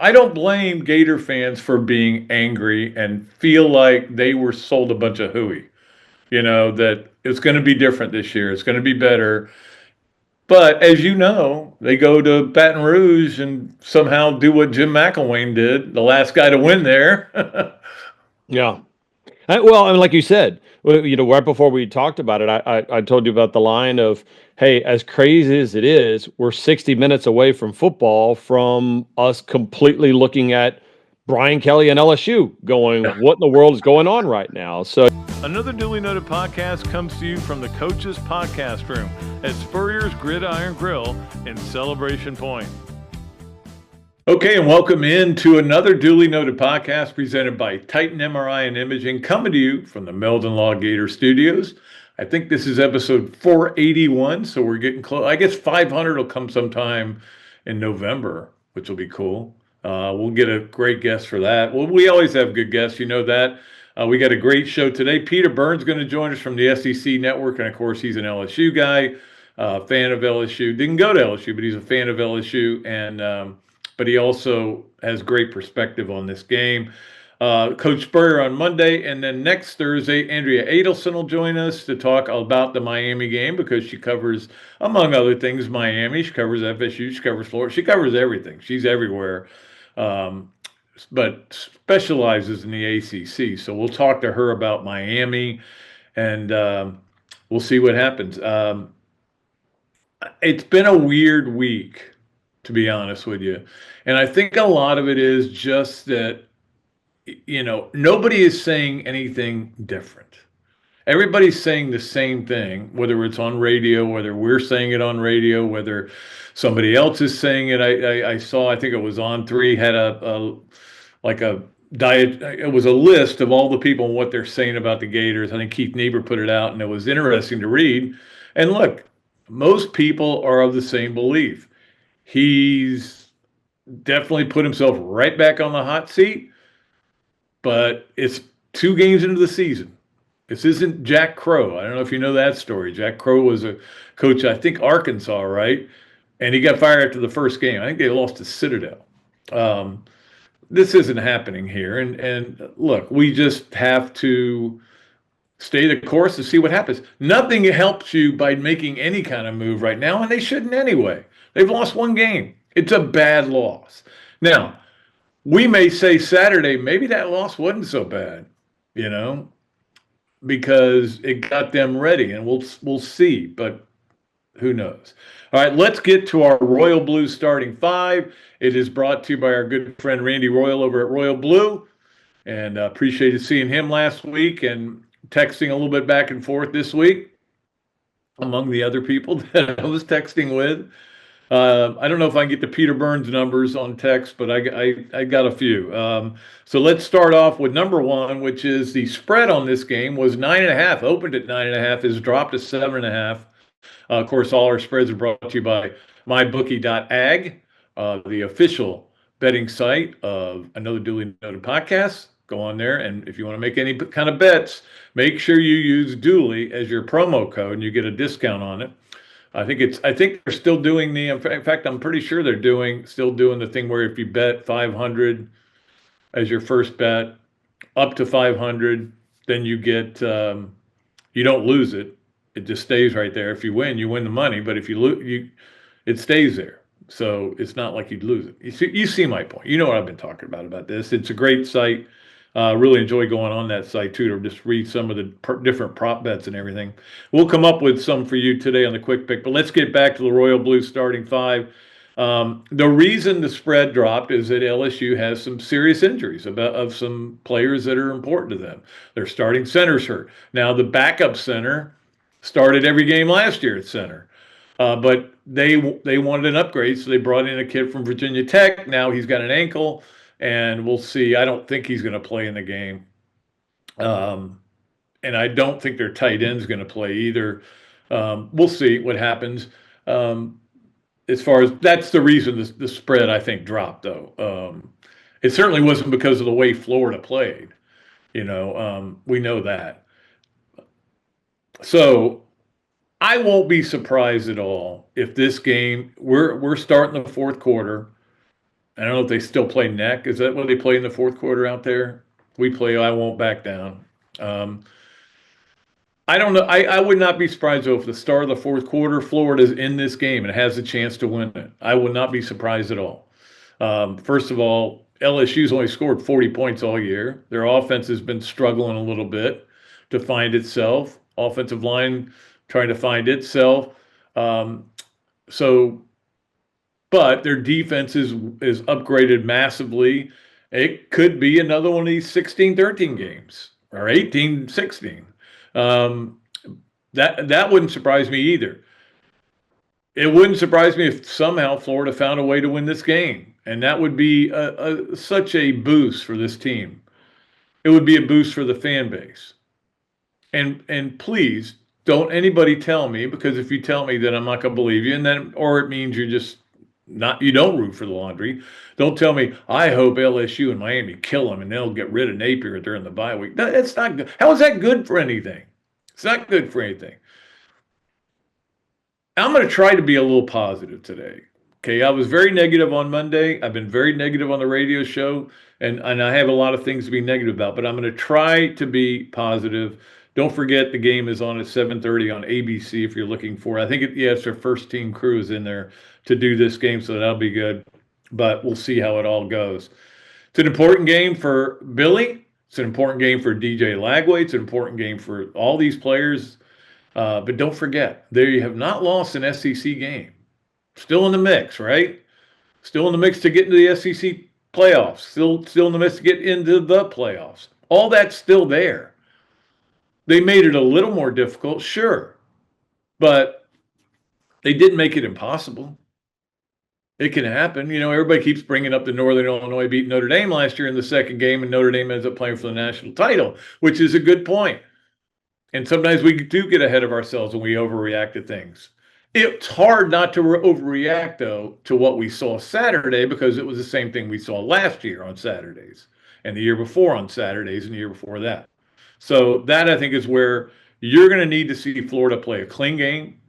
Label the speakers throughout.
Speaker 1: I don't blame Gator fans for being angry and feel like they were sold a bunch of hooey. That it's going to be different this year. It's going to be better. But as you know, they go to Baton Rouge and somehow do what Jim McElwain did, the last guy to win there.
Speaker 2: Yeah. Well, and like you said, right before we talked about it, I told you about the line of, hey, as crazy as it is, we're 60 minutes away from football, from us completely looking at Brian Kelly and LSU going, what in the world is going on right now? So
Speaker 3: another duly noted podcast comes to you from the Coach's Podcast Room at Spurrier's Gridiron Grill in Celebration Point.
Speaker 1: Okay, and welcome into another duly noted podcast presented by Titan MRI and Imaging, coming to you from the Meldon Law Gator Studios. I think this is episode 481, so we're getting close. I guess 500 will come sometime in November, which will be cool. We'll get a great guest for that. Well, we always have good guests, you know that. We got a great show today. Peter Burns going to join us from the SEC Network, and of course, he's an LSU guy, fan of LSU. Didn't go to LSU, but he's a fan of LSU, and but he also has great perspective on this game. Coach Spurrier on Monday, and then next Thursday, Andrea Adelson will join us to talk about the Miami game, because she covers, among other things, Miami. She covers FSU. She covers Florida. She covers everything. She's everywhere, but specializes in the ACC. So we'll talk to her about Miami, and we'll see what happens. It's been a weird week, to be honest with you. And I think a lot of it is just that, nobody is saying anything different. Everybody's saying the same thing, whether it's on radio, whether we're saying it on radio, whether somebody else is saying it. I saw, I think it was on 3, had a diet. It was a list of all the people and what they're saying about the Gators. I think Keith Niebuhr put it out, and it was interesting to read. And look, most people are of the same belief. He's definitely put himself right back on the hot seat, but it's 2 games into the season. This isn't Jack Crow. I don't know if you know that story. Jack Crow was a coach, I think, Arkansas, right? And he got fired after the first game. I think they lost to Citadel. This isn't happening here. And look, we just have to stay the course to see what happens. Nothing helps you by making any kind of move right now, and they shouldn't anyway. They've lost 1 game. It's a bad loss. Now, we may say Saturday, maybe that loss wasn't so bad, because it got them ready, and we'll see, but who knows? All right, let's get to our Royal Blue starting 5. It is brought to you by our good friend Randy Royal over at Royal Blue, and appreciated seeing him last week and texting a little bit back and forth this week among the other people that I was texting with. I don't know if I can get the Peter Burns numbers on text, but I got a few. So let's start off with number 1, which is the spread on this game was 9.5. Opened at 9.5, is dropped to 7.5. Of course, all our spreads are brought to you by mybookie.ag, the official betting site of another duly noted podcast. Go on there, and if you want to make any kind of bets, make sure you use Dooley as your promo code, and you get a discount on it. I think they're still doing in fact, I'm pretty sure they're still doing the thing where if you bet 500 as your first bet, up to 500, then you get, you don't lose it. It just stays right there. If you win the money, but if you lose, it stays there. So it's not like you'd lose it. You see my point. You know what I've been talking about this. It's a great site. Really enjoy going on that site too, to just read some of the different prop bets and everything. We'll come up with some for you today on the quick pick, but let's get back to the Royal Blue starting 5. The reason the spread dropped is that LSU has some serious injuries of some players that are important to them. Their starting center's hurt. Now the backup center started every game last year at center, but they wanted an upgrade, so they brought in a kid from Virginia Tech. Now he's got an ankle. And we'll see. I don't think he's going to play in the game. And I don't think their tight end's going to play either. We'll see what happens. As far as that's the reason the spread, I think, dropped, though. It certainly wasn't because of the way Florida played. We know that. So I won't be surprised at all if this game, we're starting the fourth quarter, I don't know if they still play neck. Is that what they play in the fourth quarter out there? We play I Won't Back Down. I don't know. I would not be surprised, though, if the start of the fourth quarter, Florida's in this game and has a chance to win it. I would not be surprised at all. First of all, LSU's only scored 40 points all year. Their offense has been struggling a little bit to find itself. Offensive line trying to find itself. But their defense is upgraded massively. It could be another one of these 16-13 games or 18-16. That wouldn't surprise me either. It wouldn't surprise me if somehow Florida found a way to win this game, and that would be such a boost for this team. It would be a boost for the fan base. And please don't anybody tell me, because if you tell me, then I'm not going to believe you, and then or it means you don't root for the Laundry. Don't tell me, I hope LSU and Miami kill them and they'll get rid of Napier during the bye week. That's not good. How is that good for anything? It's not good for anything. I'm going to try to be a little positive today. Okay, I was very negative on Monday. I've been very negative on the radio show, and I have a lot of things to be negative about, but I'm going to try to be positive. Don't forget the game is on at 7:30 on ABC if you're looking for it. I think it's their first team crew is in there to do this game, so that'll be good. But we'll see how it all goes. It's an important game for Billy. It's an important game for DJ Lagway. It's an important game for all these players. But don't forget, they have not lost an SEC game. Still in the mix, right? Still in the mix to get into the SEC playoffs. Still in the mix to get into the playoffs. All that's still there. They made it a little more difficult, sure, but they didn't make it impossible. It can happen. Everybody keeps bringing up the Northern Illinois beat Notre Dame last year in the second game, and Notre Dame ends up playing for the national title, which is a good point. And sometimes we do get ahead of ourselves when we overreact to things. It's hard not to overreact, though, to what we saw Saturday, because it was the same thing we saw last year on Saturdays, and the year before on Saturdays, and the year before that. So that, I think, is where you're going to need to see Florida play a clean game.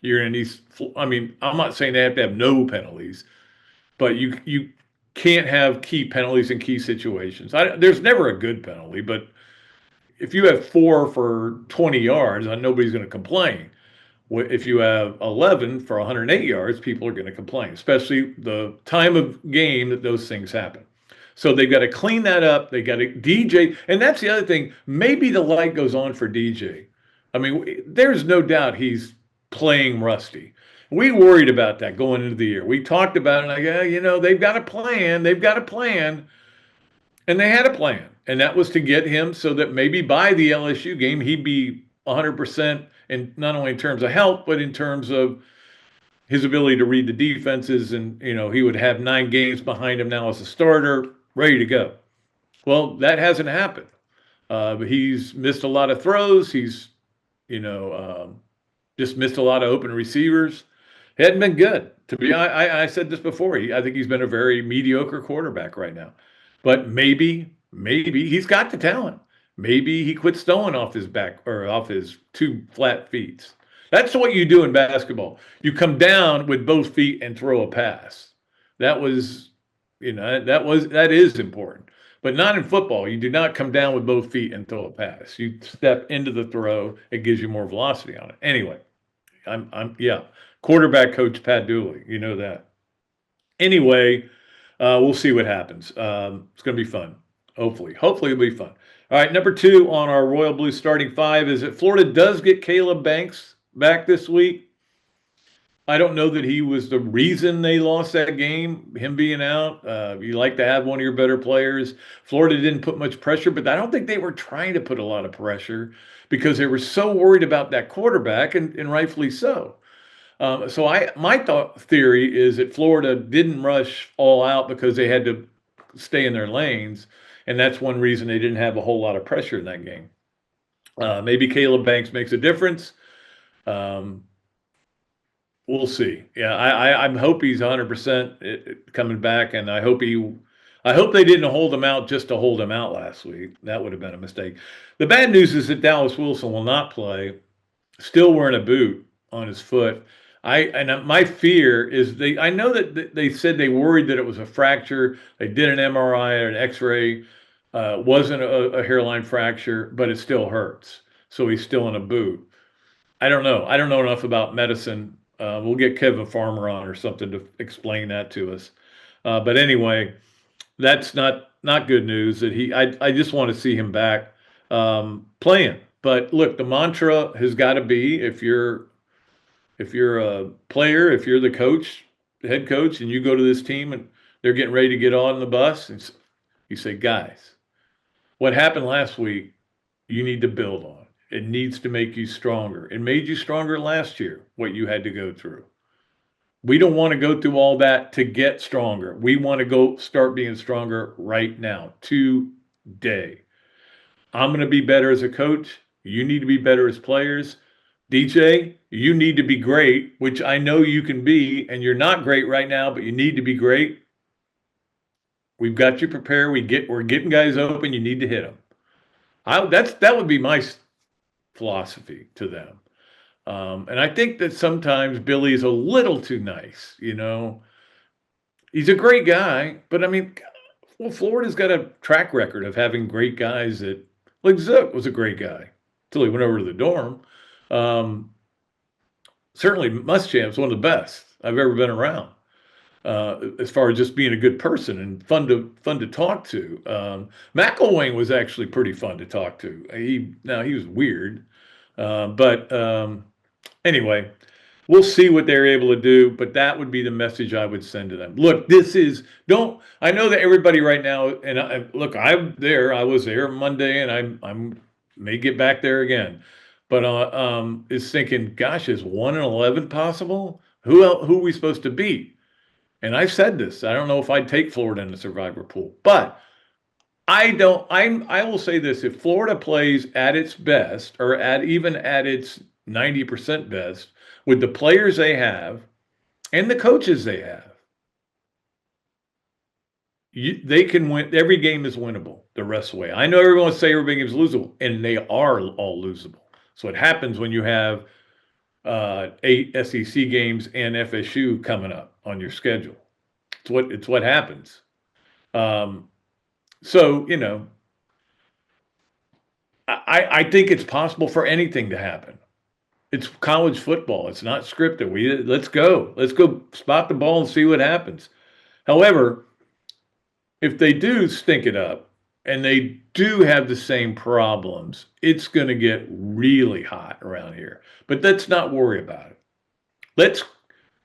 Speaker 1: You're going to need, I'm not saying they have to have no penalties, but you can't have key penalties in key situations. There's never a good penalty, but if you have 4 for 20 yards, nobody's going to complain. If you have 11 for 108 yards, people are going to complain, especially the time of game that those things happen. So they've got to clean that up. They got to DJ. And that's the other thing. Maybe the light goes on for DJ. There's no doubt he's playing rusty. We worried about that going into the year. We talked about it they've got a plan. They've got a plan. And they had a plan. And that was to get him so that maybe by the LSU game, he'd be 100%, and not only in terms of help, but in terms of his ability to read the defenses. And, he would have 9 games behind him now as a starter, ready to go. Well, that hasn't happened. But he's missed a lot of throws. He's, just missed a lot of open receivers. It hadn't been good. I said this before. I think he's been a very mediocre quarterback right now. But maybe he's got the talent. Maybe he quits throwing off his back or off his 2 flat feet. That's what you do in basketball. You come down with both feet and throw a pass. That is important. But not in football. You do not come down with both feet and throw a pass. You step into the throw. It gives you more velocity on it. Anyway, quarterback coach Pat Dooley. You know that. Anyway, we'll see what happens. It's going to be fun. Hopefully it'll be fun. All right, number 2 on our Royal Blue starting 5 is that Florida does get Caleb Banks back this week. I don't know that he was the reason they lost that game, him being out. You like to have one of your better players. Florida didn't put much pressure, but I don't think they were trying to put a lot of pressure because they were so worried about that quarterback, and rightfully so. My theory is that Florida didn't rush all out because they had to stay in their lanes, and that's one reason they didn't have a whole lot of pressure in that game. Maybe Caleb Banks makes a difference. We'll see. Yeah, I hope he's 100% coming back, and I hope they didn't hold him out just to hold him out last week. That would have been a mistake. The bad news is that Dallas Wilson will not play, still wearing a boot on his foot. My fear is I know that they said they worried that it was a fracture. They did an MRI or an X-ray. Wasn't a hairline fracture, but it still hurts. So he's still in a boot. I don't know. I don't know enough about medicine. We'll get Kevin Farmer on or something to explain that to us. But anyway, that's not good news. That I just want to see him back playing. But look, the mantra has got to be if you're a player, if you're the coach, the head coach, and you go to this team and they're getting ready to get on the bus, and you say, guys, what happened last week, you need to build on. It needs to make you stronger. It made you stronger last year, what you had to go through. We don't want to go through all that to get stronger. We want to go start being stronger right now, today. I'm going to be better as a coach. You need to be better as players. DJ, you need to be great, which I know you can be, and you're not great right now, but you need to be great. We've got you prepared. We're getting guys open. You need to hit them. That would be my philosophy to them. And I think that sometimes Billy's a little too nice. He's a great guy, but I mean, well, Florida's got a track record of having great guys like Zook was a great guy until he went over to the dorm. Certainly Muschamp's one of the best I've ever been around. As far as just being a good person and fun to talk to. McElwain was actually pretty fun to talk to. He was weird. But anyway, we'll see what they're able to do, but that would be the message I would send to them. Look, I know that everybody right now, and I was there Monday, and I'm may get back there again, but is thinking, gosh, is 1-11 possible? Who are we supposed to beat? And I've said this, I don't know if I'd take Florida in the survivor pool, but I will say this, if Florida plays at its best, or even at its 90% best, with the players they have and the coaches they have, they can win. Every game is winnable the rest of the way. I know everyone will say every game is losable, and they are all losable. So it happens when you have 8 SEC games and FSU coming up on your schedule. It's what happens. So, I think it's possible for anything to happen. It's college football. It's not scripted. Let's go spot the ball and see what happens. However, if they do stink it up and they do have the same problems, it's going to get really hot around here. But let's not worry about it. Let's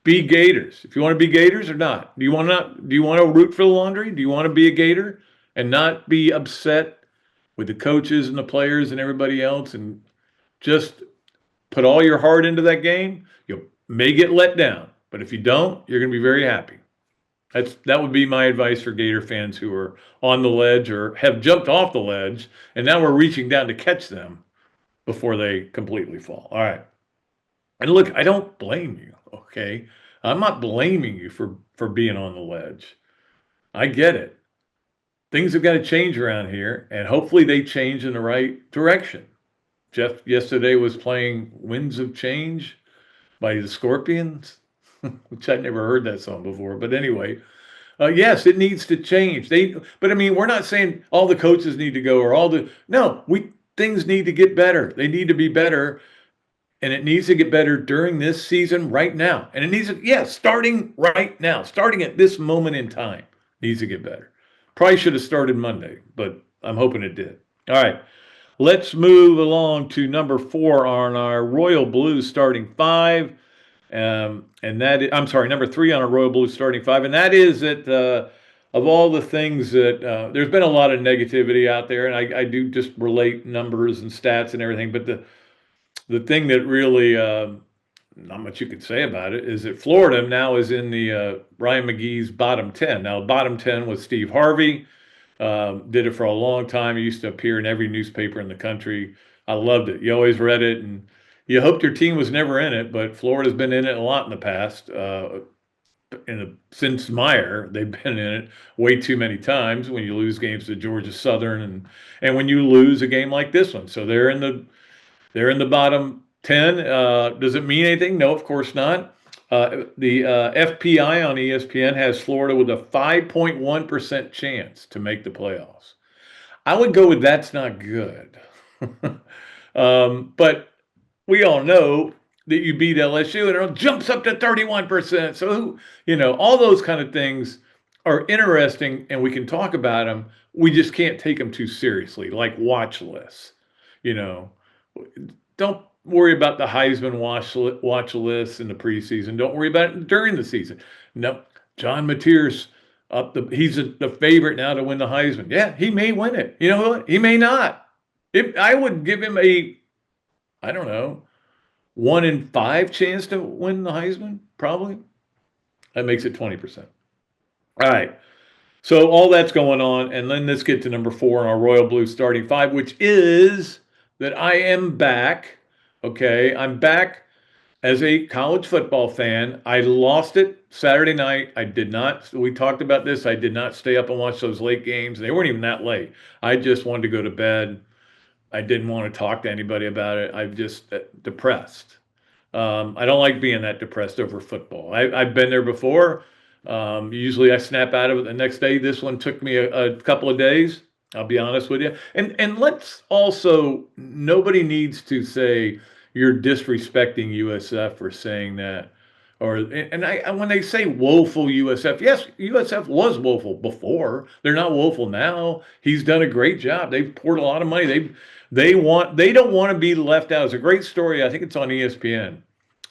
Speaker 1: be Gators. If you want to be Gators or not. Do you want to root for the laundry? Do you want to be a Gator and not be upset with the coaches and the players and everybody else and just put all your heart into that game? You may get let down, but if you don't, you're going to be very happy. That would be my advice for Gator fans who are on the ledge or have jumped off the ledge, and now we're reaching down to catch them before they completely fall. All right. And look, I don't blame you, okay? I'm not blaming you for being on the ledge. I get it. Things have got to change around here, and hopefully they change in the right direction. Jeff yesterday was playing Winds of Change by the Scorpions, which I'd never heard that song before. But anyway, yes, it needs to change. But I mean, we're not saying all the coaches need to go or things need to get better. They need to be better, and it needs to get better during this season right now. And it needs to, starting right now, starting at this moment in time, needs to get better. Probably should have started Monday, but I'm hoping it did. All right. Let's move along to number 4 on our Royal Blues starting 5. And number 3 on our Royal Blues starting 5. And that is that of all the things that there's been a lot of negativity out there, and I do just relate numbers and stats and everything. But the thing that really, not much you could say about it, is that Florida now is in the Ryan McGee's bottom 10. Now, bottom 10 was Steve Harvey. Did it for a long time. He used to appear in every newspaper in the country. I loved it. You always read it, and you hoped your team was never in it, but Florida's been in it a lot in the past. Since Meyer, they've been in it way too many times when you lose games to Georgia Southern and when you lose a game like this one. So they're in the bottom 10. Does it mean anything? No, of course not. The FPI on ESPN has Florida with a 5.1% chance to make the playoffs. I would go with that's not good. But we all know that you beat LSU and it jumps up to 31%. So, all those kind of things are interesting and we can talk about them. We just can't take them too seriously, like watch lists. Don't worry about the Heisman watch list in the preseason. Don't worry about it during the season. No, John Mateer's he's the favorite now to win the Heisman. Yeah, he may win it. You know what? He may not. I would give him I don't know, 1 in 5 chance to win the Heisman, probably. That makes it 20%. All right. So all that's going on, and then let's get to number 4 in our Royal Blue starting 5, which is that I am back. Okay, I'm back as a college football fan. I lost it Saturday night. We talked about this. I did not stay up and watch those late games. They weren't even that late. I just wanted to go to bed. I didn't want to talk to anybody about it. I'm just depressed. I don't like being that depressed over football. I've been there before. Usually I snap out of it the next day. This one took me a couple of days. I'll be honest with you. And let's also, nobody needs to say you're disrespecting USF for saying that. When they say woeful USF, yes, USF was woeful before. They're not woeful now. He's done a great job. They've poured a lot of money. They don't want to be left out. It's a great story. I think it's on ESPN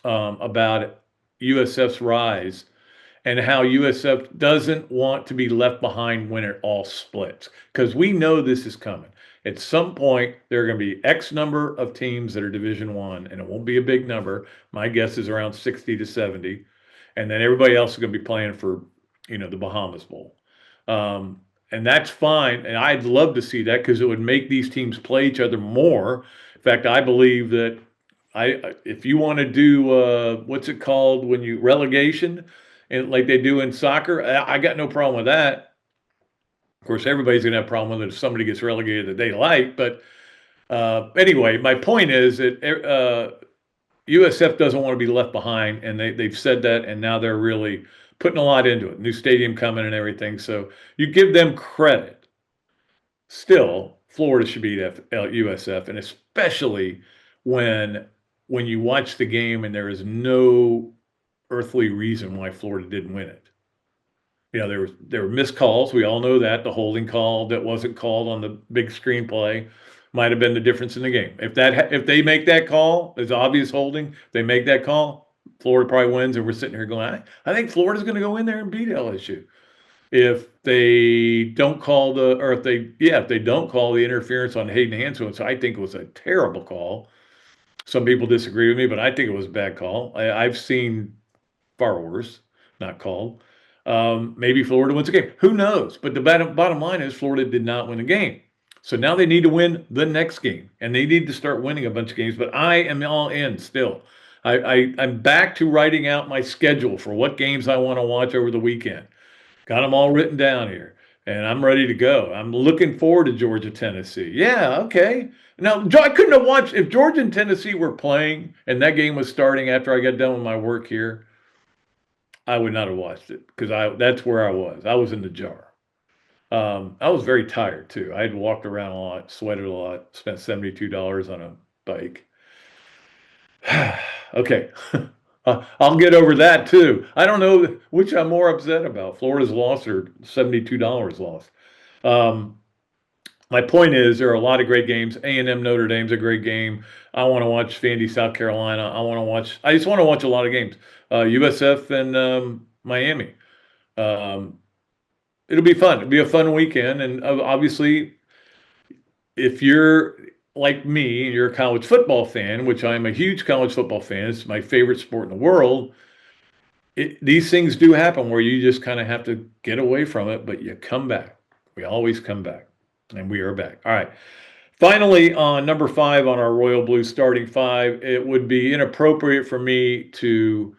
Speaker 1: about USF's rise and how USF doesn't want to be left behind when it all splits. Because we know this is coming. At some point, there are going to be X number of teams that are Division I, and it won't be a big number. My guess is around 60 to 70. And then everybody else is going to be playing for, the Bahamas Bowl. And that's fine. And I'd love to see that because it would make these teams play each other more. In fact, I believe that if you want to do, what's it called when you relegation, and like they do in soccer, I got no problem with that. Of course, everybody's going to have a problem with it if somebody gets relegated that they like. But anyway, my point is that USF doesn't want to be left behind, and they've said that, and now they're really putting a lot into it. New stadium coming and everything. So you give them credit. Still, Florida should beat USF, and especially when you watch the game and there is no earthly reason why Florida didn't win it. There were missed calls. We all know that. The holding call that wasn't called on the big screenplay might have been the difference in the game. If they make that call, it's obvious holding. If they make that call, Florida probably wins, and we're sitting here going, I think Florida's going to go in there and beat LSU. If they don't call if they don't call the interference on Hayden Hansen, which I think was a terrible call. Some people disagree with me, but I think it was a bad call. I've seen far worse not called. Maybe Florida wins the game. Who knows? But the bottom line is Florida did not win the game. So now they need to win the next game, and they need to start winning a bunch of games. But I am all in still. I'm back to writing out my schedule for what games I want to watch over the weekend. Got them all written down here, and I'm ready to go. I'm looking forward to Georgia, Tennessee. Yeah, okay. Now, I couldn't have watched if Georgia and Tennessee were playing and that game was starting after I got done with my work here. I would not have watched it because that's where I was. I was in the jar. I was very tired too. I had walked around a lot, sweated a lot, spent $72 on a bike. Okay. I'll get over that too. I don't know which I'm more upset about, Florida's loss or $72 loss. My point is there are a lot of great games. A&M Notre Dame's a great game. I want to watch Vandy, South Carolina. I just want to watch a lot of games. USF and Miami. It'll be fun. It'll be a fun weekend. And obviously, if you're like me and you're a college football fan, which I'm a huge college football fan, it's my favorite sport in the world, these things do happen where you just kind of have to get away from it, but you come back. We always come back, and we are back. All right. Finally, on number 5 on our Royal Blue starting 5, it would be inappropriate for me to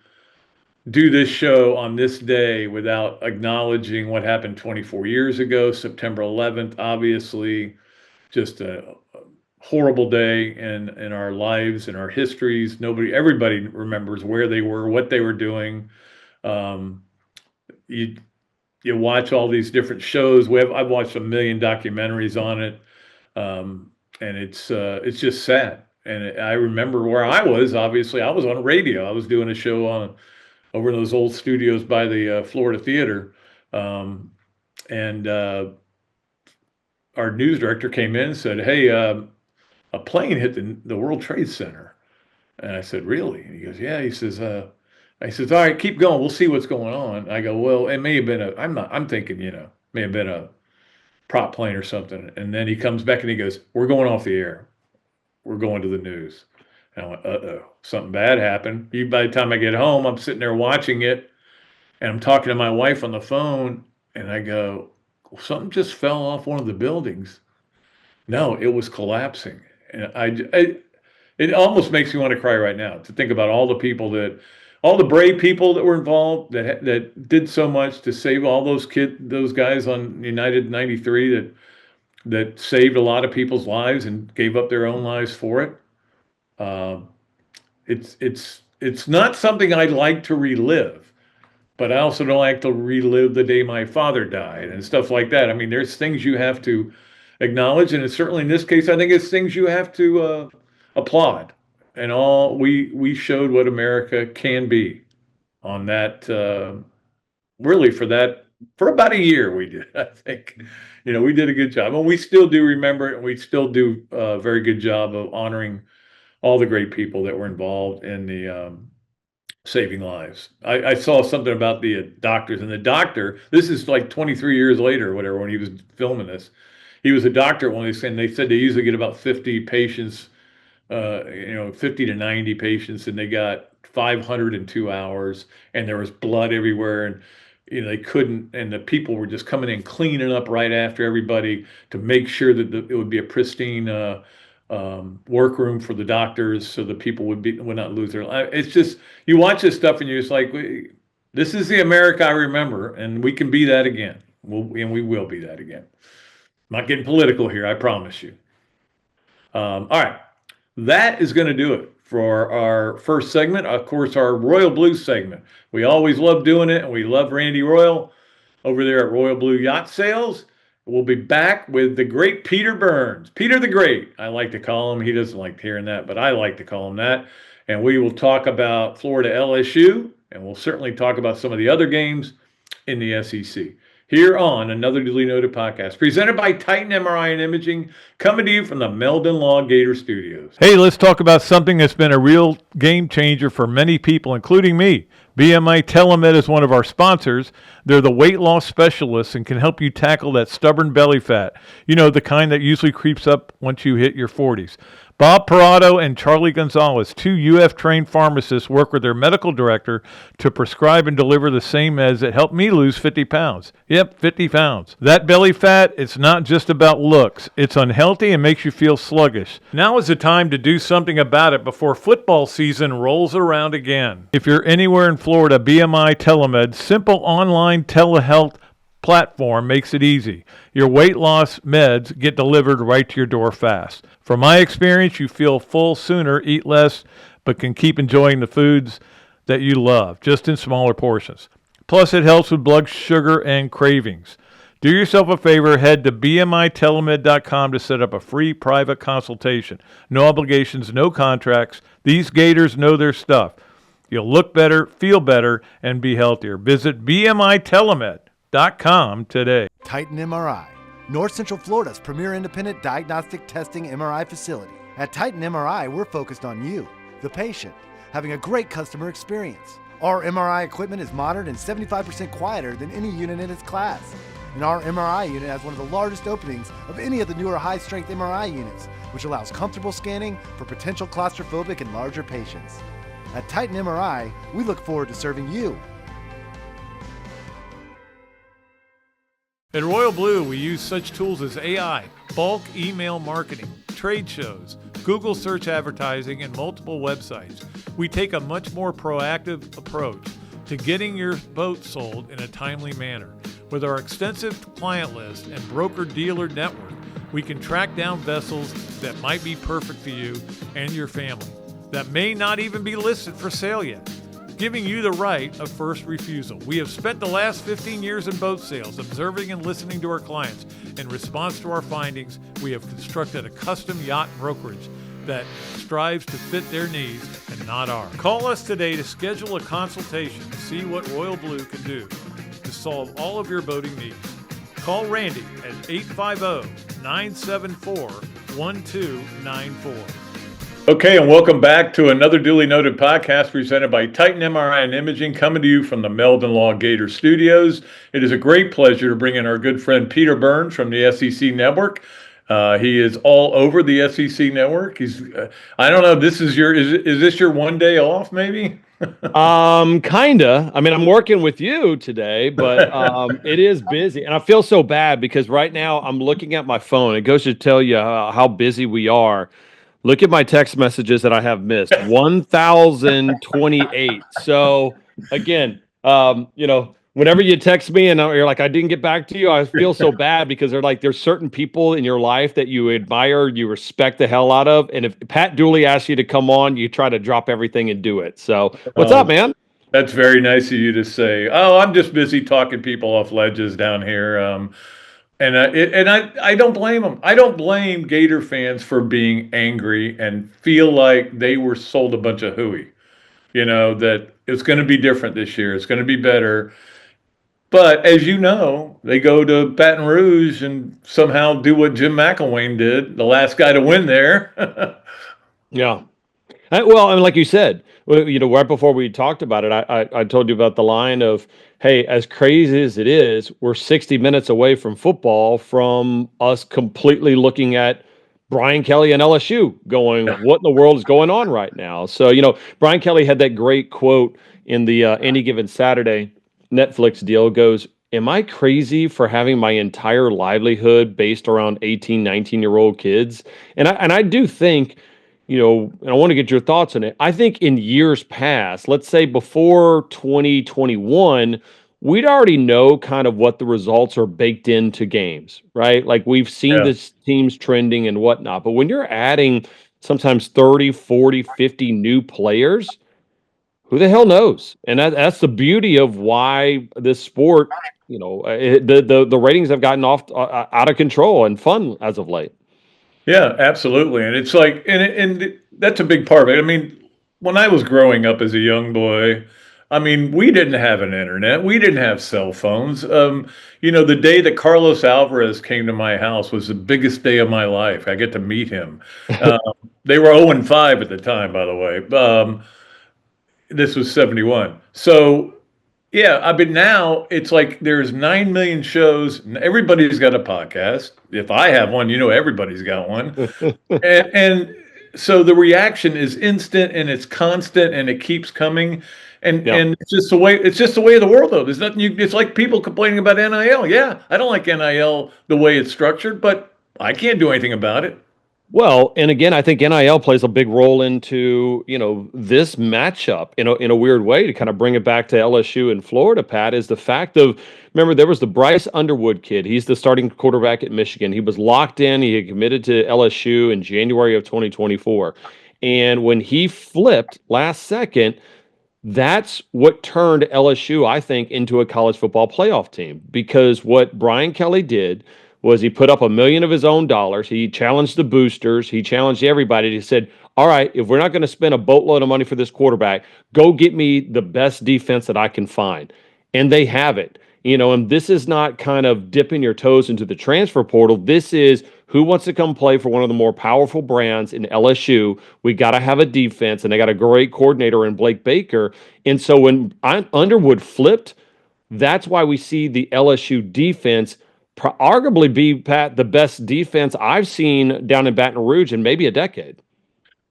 Speaker 1: do this show on this day without acknowledging what happened 24 years ago, September 11th. Obviously, just a horrible day in our lives, in our histories. Everybody remembers where they were, what they were doing. Um, you you watch all these different shows. I've watched a million documentaries on it, and it's just sad. And I remember where I was. Obviously, I was on radio. I was doing a show over in those old studios by the Florida Theater, um, and our news director came in and said, "Hey, a plane hit the World Trade Center." And I said, "Really?" And he goes, "Yeah." He says, I says, "All right, keep going. We'll see what's going on." I go, "Well, it may have been I'm thinking, may have been a prop plane or something." And then he comes back and he goes, "We're going off the air. We're going to the news." And I went, "Uh-oh, something bad happened." By the time I get home, I'm sitting there watching it, and I'm talking to my wife on the phone, and I go, "Well, something just fell off one of the buildings." No, it was collapsing. And it almost makes me want to cry right now to think about all the brave people that were involved that did so much to save all those guys on United 93 that saved a lot of people's lives and gave up their own lives for it. It's not something I'd like to relive, but I also don't like to relive the day my father died and stuff like that. I mean, there's things you have to acknowledge, and it's certainly in this case, I think it's things you have to applaud. And we showed what America can be on that. Really, for about a year, we did. I think, we did a good job, and we still do remember it, and we still do a very good job of honoring all the great people that were involved in the saving lives. I saw something about the doctors, and the doctor. This is like 23 years later, or whatever, when he was filming this. He was a doctor when they said they usually get about 50 patients, 50 to 90 patients, and they got 500 in 2 hours, and there was blood everywhere, and they couldn't, and the people were just coming in cleaning up right after everybody to make sure that it would be a pristine workroom for the doctors, so the people would not lose their life. It's just, you watch this stuff and you're just like, this is the America I remember, and we can be that again. We will be that again. I'm not getting political here, I promise you. All right, that is going to do it for our first segment. Of course, our Royal Blue segment. We always love doing it, and we love Randy Royal over there at Royal Blue Yacht Sales. We'll be back with the great Peter Burns. Peter the Great, I like to call him. He doesn't like hearing that, but I like to call him that. And we will talk about Florida LSU, and we'll certainly talk about some of the other games in the SEC. Here on another Duly Noted podcast, presented by Titan MRI and Imaging, coming to you from the Meldon Law Gator Studios.
Speaker 3: Hey, let's talk about something that's been a real game changer for many people, including me. BMI TeleMed is one of our sponsors. They're the weight loss specialists and can help you tackle that stubborn belly fat. The kind that usually creeps up once you hit your 40s. Bob Parado and Charlie Gonzalez, 2 UF-trained pharmacists, work with their medical director to prescribe and deliver the same meds that helped me lose 50 pounds. Yep, 50 pounds. That belly fat, it's not just about looks. It's unhealthy and makes you feel sluggish. Now is the time to do something about it before football season rolls around again. If you're anywhere in Florida, BMI TeleMed, simple online telehealth platform makes it easy. Your weight loss meds get delivered right to your door fast. From my experience, you feel full sooner, eat less, but can keep enjoying the foods that you love, just in smaller portions. Plus, it helps with blood sugar and cravings. Do yourself a favor, head to bmitelemed.com to set up a free private consultation. No obligations, no contracts. These Gators know their stuff. You'll look better, feel better, and be healthier. Visit bmitelemed.com today.
Speaker 4: Titan MRI, North Central Florida's premier independent diagnostic testing MRI facility. At Titan MRI, we're focused on you, the patient, having a great customer experience. Our MRI equipment is modern and 75% quieter than any unit in its class. And our MRI unit has one of the largest openings of any of the newer high-strength MRI units, which allows comfortable scanning for potential claustrophobic and larger patients. At Titan MRI, we look forward to serving you.
Speaker 3: At Royal Blue, we use such tools as AI, bulk email marketing, trade shows, Google search advertising, and multiple websites. We take a much more proactive approach to getting your boat sold in a timely manner. With our extensive client list and broker-dealer network, we can track down vessels that might be perfect for you and your family, that may not even be listed for sale yet, giving you the right of first refusal. We have spent the last 15 years in boat sales, observing and listening to our clients. In response to our findings, we have constructed a custom yacht brokerage that strives to fit their needs and not ours. Call us today to schedule a consultation to see what Royal Blue can do to solve all of your boating needs. Call Randy at 850-974-1294.
Speaker 1: Okay, and welcome back to another duly noted podcast presented by Titan MRI and Imaging, coming to you from the Meldon Law Gator Studios. It is a great pleasure to bring in our good friend Peter Burns from the SEC Network. He is all over the SEC Network. He's, I don't know, is this your one day off, maybe?
Speaker 2: Kinda. I mean, I'm working with you today, but it is busy, and I feel so bad because right now I'm looking at my phone. It goes to tell you how busy we are. Look at my text messages that I have missed. 1,028. So again, whenever you text me and you're like, I didn't get back to you, I feel so bad because there's certain people in your life that you admire, you respect the hell out of. And if Pat Dooley asks you to come on, you try to drop everything and do it. So what's up, man?
Speaker 1: That's very nice of you to say. Oh, I'm just busy talking people off ledges down here. And I don't blame them. I don't blame Gator fans for being angry and feel like they were sold a bunch of hooey. That it's going to be different this year. It's going to be better. But as you know, they go to Baton Rouge and somehow do what Jim McElwain did, the last guy to win there.
Speaker 2: Yeah. Well, and like you said, right before we talked about it, I told you about the line of, hey, as crazy as it is, we're 60 minutes away from football from us completely looking at Brian Kelly and LSU going, what in the world is going on right now? So, Brian Kelly had that great quote in the Any Given Saturday Netflix deal, goes, am I crazy for having my entire livelihood based around 18, 19-year-old kids? And I do think, and I want to get your thoughts on it. I think in years past, let's say before 2021, we'd already know kind of what the results are baked into games, right? Like we've seen this teams trending and whatnot. But when you're adding sometimes 30, 40, 50 new players, who the hell knows? And that's the beauty of why this sport, the ratings have gotten out of control and fun as of late.
Speaker 1: Yeah, absolutely. And it's like, and that's a big part of it. I mean, when I was growing up as a young boy, I mean, we didn't have an internet. We didn't have cell phones. The day that Carlos Alvarez came to my house was the biggest day of my life. I get to meet him. They were 0-5 at the time, by the way. This was 71. So, yeah, I mean, now it's like there's 9 million shows. And everybody's got a podcast. If I have one, everybody's got one. and so the reaction is instant and it's constant and it keeps coming. And it's just the way of the world, though. There's nothing it's like people complaining about NIL. Yeah, I don't like NIL the way it's structured, but I can't do anything about it.
Speaker 2: Well, and again, I think NIL plays a big role into, this matchup in a weird way to kind of bring it back to LSU and Florida, Pat, is the fact of, remember, there was the Bryce Underwood kid. He's the starting quarterback at Michigan. He was locked in. He had committed to LSU in January of 2024. And when he flipped last second, that's what turned LSU, I think, into a college football playoff team, because what Brian Kelly did was he put up $1 million of his own dollars. He challenged the boosters. He challenged everybody. He said, all right, if we're not going to spend a boatload of money for this quarterback, go get me the best defense that I can find. And they have it. And this is not kind of dipping your toes into the transfer portal. This is who wants to come play for one of the more powerful brands in LSU. We got to have a defense, and they got a great coordinator in Blake Baker. And so when Underwood flipped, that's why we see the LSU defense arguably be, Pat, the best defense I've seen down in Baton Rouge in maybe a decade.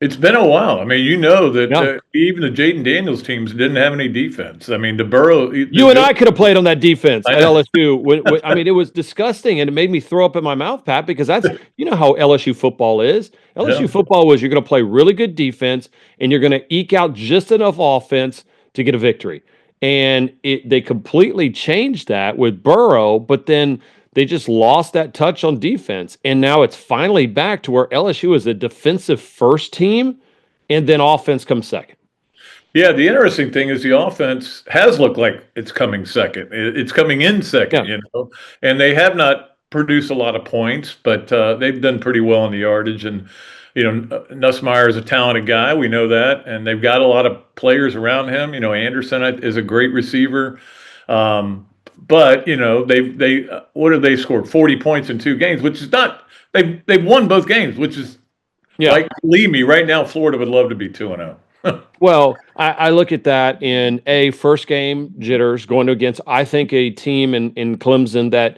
Speaker 1: It's been a while. I mean, that even the Jaden Daniels teams didn't have any defense. I mean,
Speaker 2: you and I could have played on that defense at LSU. I mean, it was disgusting, and it made me throw up in my mouth, Pat, because that's how LSU football is. LSU football was you're going to play really good defense, and you're going to eke out just enough offense to get a victory. And they completely changed that with Burrow, but then they just lost that touch on defense. And now it's finally back to where LSU is a defensive first team, and then offense comes second.
Speaker 1: Yeah, the interesting thing is the offense has looked like it's coming second. It's coming in second,
Speaker 2: Yeah.
Speaker 1: and they have not produced a lot of points, but they've done pretty well in the yardage. And Nussmeier is a talented guy, we know that, and they've got a lot of players around him. Anderson is a great receiver, but they what have they scored 40 points in 2 games, which is not they've won both games, which is like, believe me, right now Florida would love to be 2-0.
Speaker 2: Well, I look at that in first game jitters going against, I think, a team in Clemson that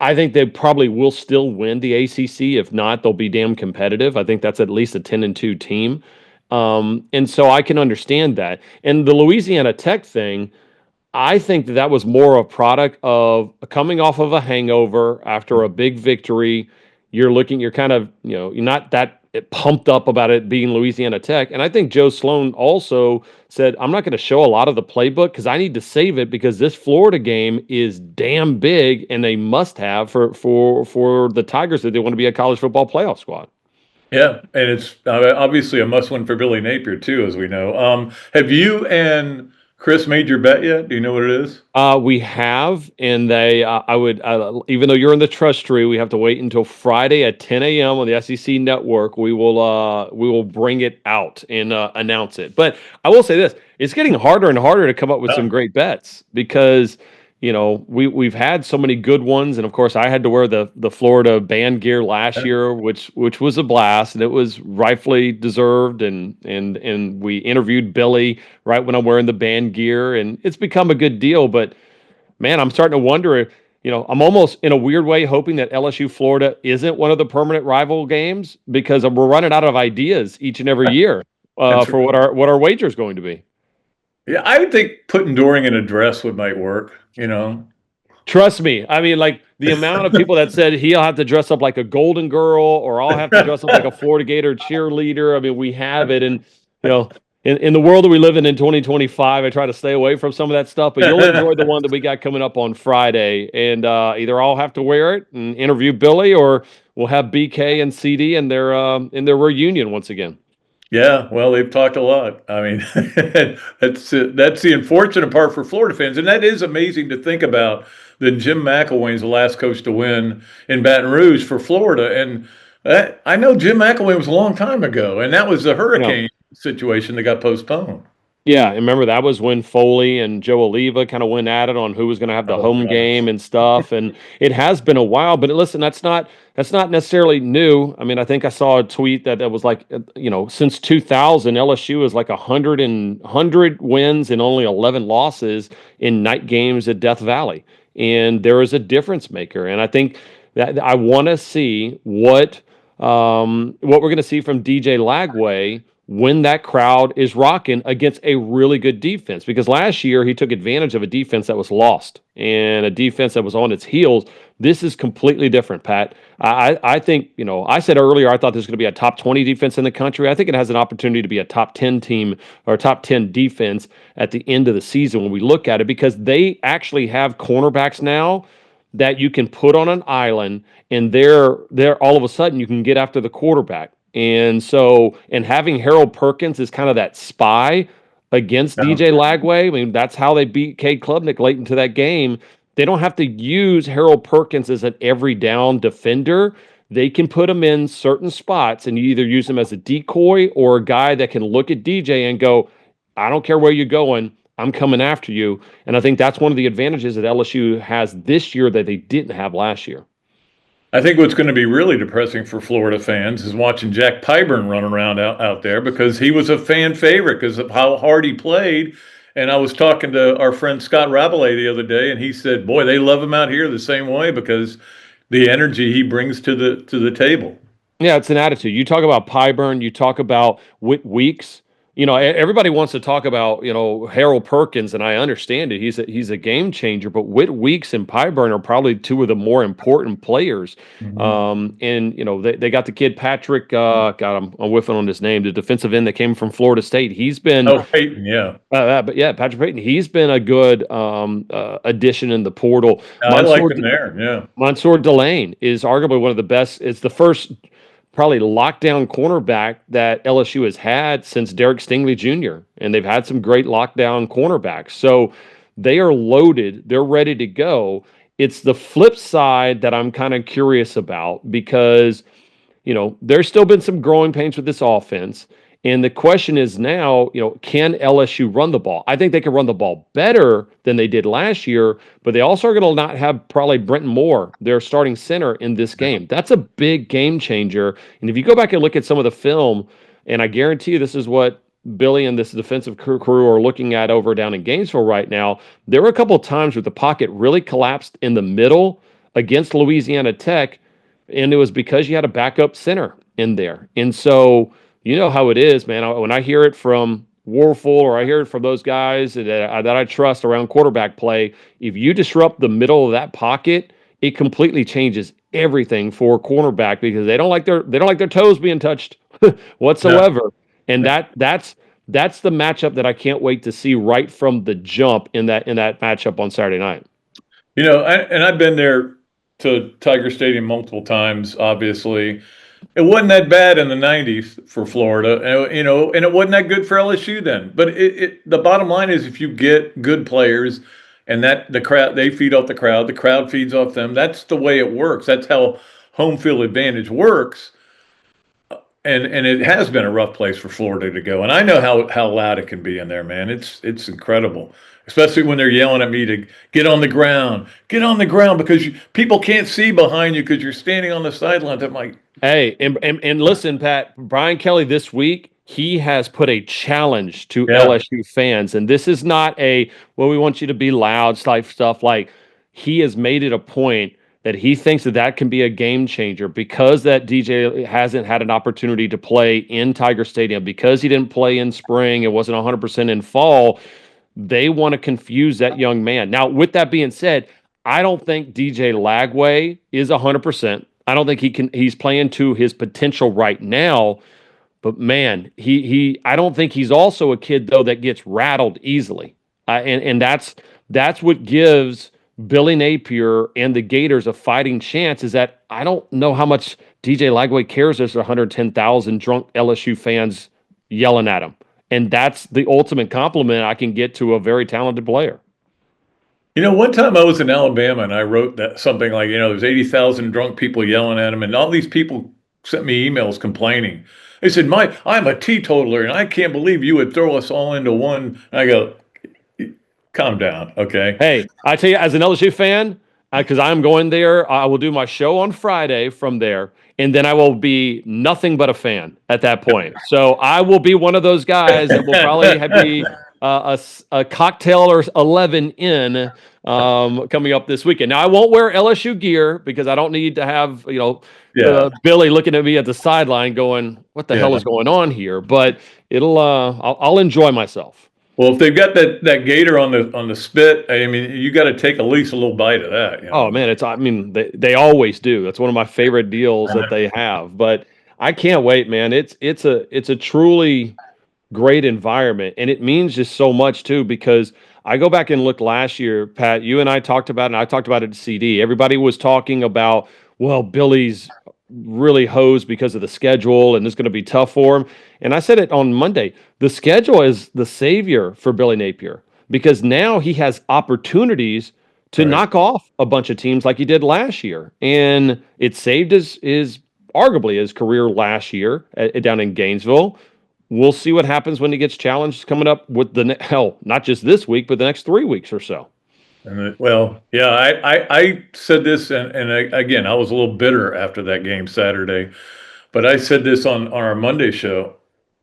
Speaker 2: I think they probably will still win the ACC. If not, they'll be damn competitive. I think that's at least a 10-2 team. And so I can understand that. And the Louisiana Tech thing, I think that was more a product of coming off of a hangover after a big victory. You're kind of, you're not that pumped up about it being Louisiana Tech. And I think Joe Sloan also said, I'm not going to show a lot of the playbook because I need to save it because this Florida game is damn big and they must have for the Tigers that they want to be a college football playoff squad.
Speaker 1: Yeah, and it's obviously a must-win for Billy Napier too, as we know. Have you and Chris made your bet yet? Do you know what it is?
Speaker 2: We have, and I would, even though you're in the trust tree, we have to wait until Friday at 10 a.m. on the SEC Network. We will bring it out and announce it. But I will say this: it's getting harder and harder to come up with some great bets because we've had so many good ones, and of course, I had to wear the Florida band gear last year, which was a blast, and it was rightfully deserved. And we interviewed Billy right when I'm wearing the band gear, and it's become a good deal. But man, I'm starting to wonder. I'm almost in a weird way hoping that LSU Florida isn't one of the permanent rival games because we're running out of ideas each and every year for what our wager is going to be.
Speaker 1: Yeah, I would think putting Doring in a dress might work.
Speaker 2: Trust me. I mean, like the amount of people that said he'll have to dress up like a Golden Girl or I'll have to dress up like a Florida Gator cheerleader. I mean, we have it. And, in the world that we live in 2025, I try to stay away from some of that stuff, but you'll enjoy the one that we got coming up on Friday. And either I'll have to wear it and interview Billy or we'll have BK and CD in their reunion once again.
Speaker 1: Yeah, well, they've talked a lot. I mean, that's the unfortunate part for Florida fans, and that is amazing to think about. That Jim McElwain's the last coach to win in Baton Rouge for Florida, and I know Jim McElwain was a long time ago, and that was the hurricane situation that got postponed.
Speaker 2: Yeah, and remember that was when Foley and Joe Oliva kind of went at it on who was going to have the home game and stuff. And it has been a while, but listen, that's not necessarily new. I mean, I think I saw a tweet that was like, since 2000, LSU is like 100 wins and only 11 losses in night games at Death Valley, and there is a difference maker. And I think that I want to see what we're going to see from DJ Lagway when that crowd is rocking against a really good defense. Because last year he took advantage of a defense that was lost and a defense that was on its heels. This is completely different, Pat. I think, I said earlier I thought this was going to be a top 20 defense in the country. I think it has an opportunity to be a top 10 team or a top 10 defense at the end of the season when we look at it, because they actually have cornerbacks now that you can put on an island and they're all of a sudden you can get after the quarterback. And so, and having Harold Perkins is kind of that spy against DJ Lagway. I mean, that's how they beat Cade Klubnik late into that game. They don't have to use Harold Perkins as an every down defender. They can put him in certain spots and you either use him as a decoy or a guy that can look at DJ and go, I don't care where you're going, I'm coming after you. And I think that's one of the advantages that LSU has this year that they didn't have last year.
Speaker 1: I think what's going to be really depressing for Florida fans is watching Jack Pyburn run around out there, because he was a fan favorite because of how hard he played. And I was talking to our friend Scott Rabelais the other day, and he said, boy, they love him out here the same way because the energy he brings to the table.
Speaker 2: Yeah, it's an attitude. You talk about Pyburn, you talk about Whit Weeks. everybody wants to talk about, Harold Perkins, and I understand it. He's a game changer, but Whit Weeks and Pyburn are probably two of the more important players. And they got the kid Patrick. God, I'm whiffing on his name. The defensive end that came from Florida State. He's been
Speaker 1: Peyton, yeah.
Speaker 2: but yeah, Patrick Payton. He's been a good addition in the portal.
Speaker 1: I like him there. Yeah.
Speaker 2: Mansour Delane is arguably one of the best. It's the first probably lockdown cornerback that LSU has had since Derek Stingley Jr. And they've had some great lockdown cornerbacks. So they are loaded. They're ready to go. It's the flip side that I'm kind of curious about because, there's still been some growing pains with this offense. And the question is now, can LSU run the ball? I think they can run the ball better than they did last year, but they also are going to not have probably Brenton Moore, their starting center, in this game. That's a big game changer. And if you go back and look at some of the film, and I guarantee you this is what Billy and this defensive crew are looking at over down in Gainesville right now, there were a couple of times where the pocket really collapsed in the middle against Louisiana Tech, and it was because you had a backup center in there. And so you know how it is, man. When I hear it from Warfel or I hear it from those guys that I trust around quarterback play, if you disrupt the middle of that pocket, it completely changes everything for cornerback because they don't like their toes being touched whatsoever. No. And that's the matchup that I can't wait to see right from the jump in that matchup on Saturday night.
Speaker 1: I've been there to Tiger Stadium multiple times, obviously. It wasn't that bad in the 90s for Florida, and it wasn't that good for LSU then. But the bottom line is if you get good players and that the crowd, they feed off the crowd feeds off them. That's the way it works. That's how home field advantage works. And it has been a rough place for Florida to go. And I know how loud it can be in there, man. It's incredible, especially when they're yelling at me to get on the ground, because people can't see behind you because you're standing on the sidelines. I'm like,
Speaker 2: hey, and listen, Pat, Brian Kelly this week, he has put a challenge to LSU fans. And this is not we want you to be loud type stuff. Like, he has made it a point that he thinks that can be a game changer because that DJ hasn't had an opportunity to play in Tiger Stadium, because he didn't play in spring, it wasn't 100% in fall. They want to confuse that young man. Now, with that being said, I don't think DJ Lagway is 100%. I don't think he's playing to his potential right now. But man, I don't think he's also a kid though that gets rattled easily. And that's what gives Billy Napier and the Gators a fighting chance, is that I don't know how much DJ Lagway cares. There's 110,000 drunk LSU fans yelling at him. And that's the ultimate compliment I can get to a very talented player.
Speaker 1: One time I was in Alabama and I wrote something like, there's 80,000 drunk people yelling at him, and all these people sent me emails complaining. They said, I'm a teetotaler and I can't believe you would throw us all into one. And I go, calm down, okay?
Speaker 2: Hey, I tell you, as an LSU fan, because I'm going there, I will do my show on Friday from there, and then I will be nothing but a fan at that point. So I will be one of those guys that will probably be a cocktail or 11 in coming up this weekend. Now, I won't wear LSU gear because I don't need to have Billy looking at me at the sideline going, what the hell is going on here? But I'll enjoy myself.
Speaker 1: Well, if they've got that Gator on the spit, I mean, you got to take at least a little bite of that.
Speaker 2: Oh man, they always do. That's one of my favorite deals that they have. But I can't wait, man. It's a truly great environment, and it means just so much too. Because I go back and look last year, Pat. You and I talked about it, and I talked about it at CD. Everybody was talking about, well, Billy's really hosed because of the schedule and it's going to be tough for him. And I said it on Monday, the schedule is the savior for Billy Napier, because now he has opportunities to knock off a bunch of teams like he did last year. And it saved arguably his career last year down in Gainesville. We'll see what happens when he gets challenged coming up with not just this week, but the next 3 weeks or so.
Speaker 1: I said this, and again, I was a little bitter after that game Saturday, but I said this on our Monday show.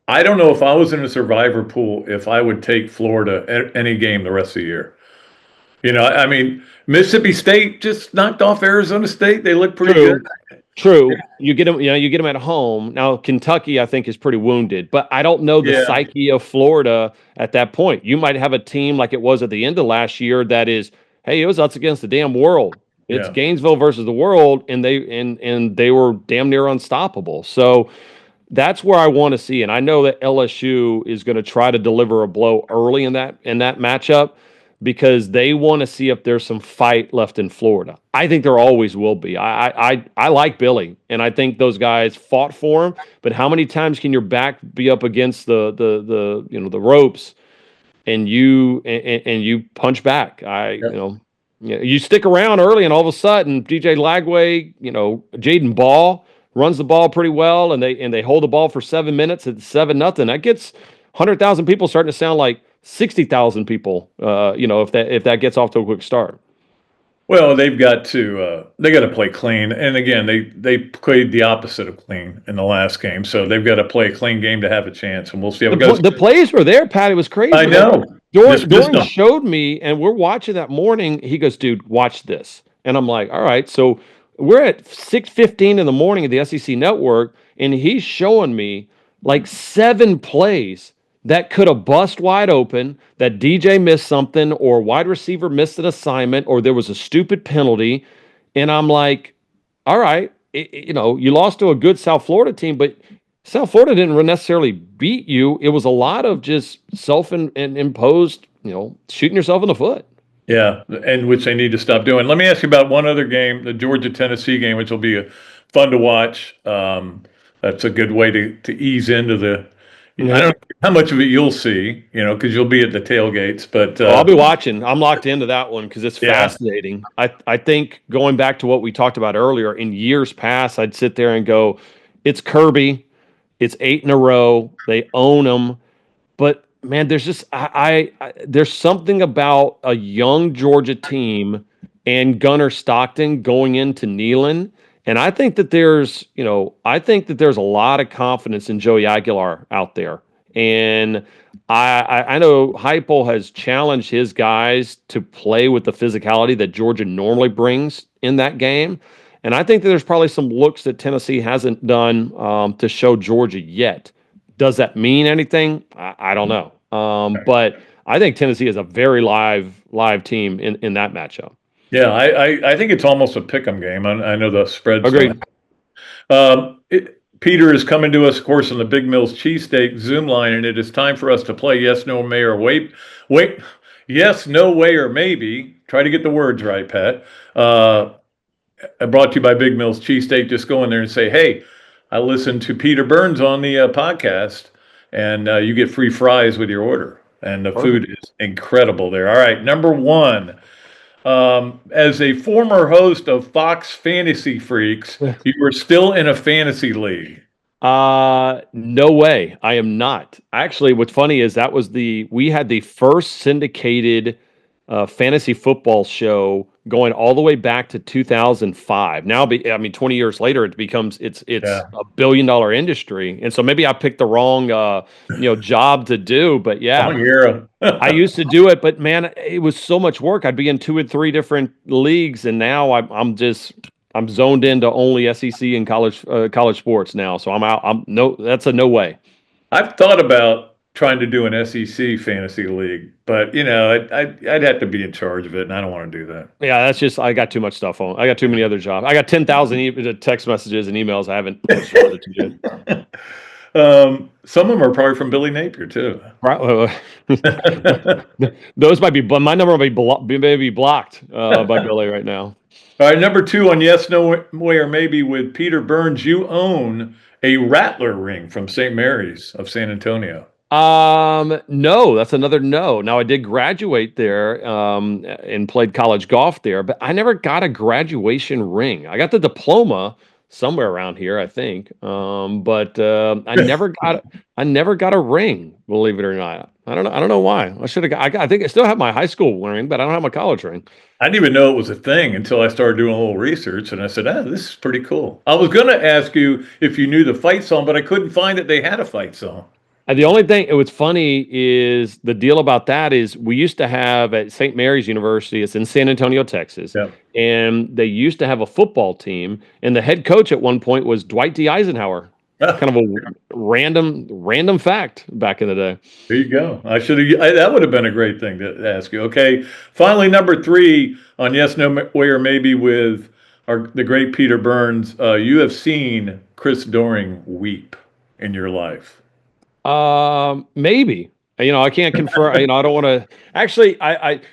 Speaker 1: I don't know if I was in a survivor pool if I would take Florida any game the rest of the year. I mean, Mississippi State just knocked off Arizona State. They look pretty good.
Speaker 2: True. You get them, you get them at home. Now, Kentucky, I think, is pretty wounded, but I don't know the
Speaker 1: Yeah.
Speaker 2: psyche of Florida at that point. You might have a team like it was at the end of last year that is, hey, it was us against the damn world. It's
Speaker 1: Yeah.
Speaker 2: Gainesville versus the world, and they were damn near unstoppable. So that's where I want to see. And I know that LSU is going to try to deliver a blow early in that matchup because they want to see if there's some fight left in Florida. I think there always will be. I like Billy, and I think those guys fought for him. But how many times can your back be up against the ropes and you punch back? You stick around early, and all of a sudden, DJ Lagway, Jaden Ball runs the ball pretty well, and they hold the ball for 7 minutes at 7-0. That gets 100,000 people starting to sound like 60,000 people. If that gets off to a quick start.
Speaker 1: Well, they got to play clean, and again, they played the opposite of clean in the last game, so they've got to play a clean game to have a chance, and we'll see how it goes.
Speaker 2: The plays were there, Pat. It was crazy.
Speaker 1: I know.
Speaker 2: Doran showed me, and we're watching that morning. He goes, "Dude, watch this," and I'm like, "All right." So we're at 6:15 in the morning at the SEC Network, and he's showing me like 7 plays that could have bust wide open, that DJ missed something, or wide receiver missed an assignment, or there was a stupid penalty. And I'm like, all right, you lost to a good South Florida team, but South Florida didn't necessarily beat you. It was a lot of just self-imposed, shooting yourself in the foot.
Speaker 1: Yeah, and which they need to stop doing. Let me ask you about one other game, the Georgia-Tennessee game, which will be fun to watch. That's a good way to ease into the I don't know how much of it you'll see, because you'll be at the tailgates. But
Speaker 2: I'll be watching. I'm locked into that one because it's fascinating. I think going back to what we talked about earlier, in years past, I'd sit there and go, it's Kirby. It's 8 in a row. They own them. But, man, there's just there's something about a young Georgia team and Gunnar Stockton going into Neyland. And I think that there's a lot of confidence in Joey Aguilar out there. And I know Heupel has challenged his guys to play with the physicality that Georgia normally brings in that game. And I think that there's probably some looks that Tennessee hasn't done to show Georgia yet. Does that mean anything? I don't know. But I think Tennessee is a very live team in that matchup.
Speaker 1: Yeah, I think it's almost a pick'em game. I know the spread's
Speaker 2: Agreed.
Speaker 1: Peter is coming to us, of course, on the Big Mills Cheesesteak Zoom line, and it is time for us to play Yes, No, May, or Wait. Yes, No, Way, or Maybe. Try to get the words right, Pat. Brought to you by Big Mills Cheesesteak. Just go in there and say, hey, I listened to Peter Burns on the podcast, and you get free fries with your order. And the food is incredible there. All right, number 1. As a former host of Fox Fantasy Freaks, you were still in a fantasy league.
Speaker 2: No way. I am not. Actually, what's funny is we had the first syndicated fantasy football show going all the way back to 2005. Now, 20 years later, it's a $1 billion industry. And so maybe I picked the wrong, job to do, but yeah.
Speaker 1: Wrong era.
Speaker 2: I used to do it, but man, it was so much work. I'd be in 2 and 3 different leagues, and now I'm zoned into only SEC and college sports now. So I'm out. That's a no way.
Speaker 1: I've thought about trying to do an SEC fantasy league, but I'd have to be in charge of it, and I don't want to do that.
Speaker 2: Yeah, that's just I got too much stuff on. I got too many other jobs. I got 10,000 text messages and emails I haven't responded to yet.
Speaker 1: Some of them are probably from Billy Napier too.
Speaker 2: Right. Those might be, but my number may be blocked by Billy right now.
Speaker 1: All right, number 2 on Yes, No, Way, or Maybe with Peter Burns. You own a Rattler ring from St. Mary's of San Antonio.
Speaker 2: No, that's another no. Now I did graduate there, and played college golf there, but I never got a graduation ring. I got the diploma somewhere around here, I think. But I never got a ring, believe it or not. I don't know why. I think I still have my high school ring, but I don't have my college ring.
Speaker 1: I didn't even know it was a thing until I started doing a little research, and I said, this is pretty cool. I was going to ask you if you knew the fight song, but I couldn't find that they had a fight song.
Speaker 2: And the only thing, what's funny is the deal about that is we used to have at St. Mary's University, it's in San Antonio, Texas,
Speaker 1: Yeah.
Speaker 2: and they used to have a football team, and the head coach at one point was Dwight D. Eisenhower. Kind of a random fact back in the day.
Speaker 1: There you go. That would have been a great thing to ask you. Okay. Finally, number 3 on Yes, No Way, or Maybe with the great Peter Burns. You have seen Chris Doering weep in your life.
Speaker 2: Maybe. I can't confirm. I don't want to. Actually,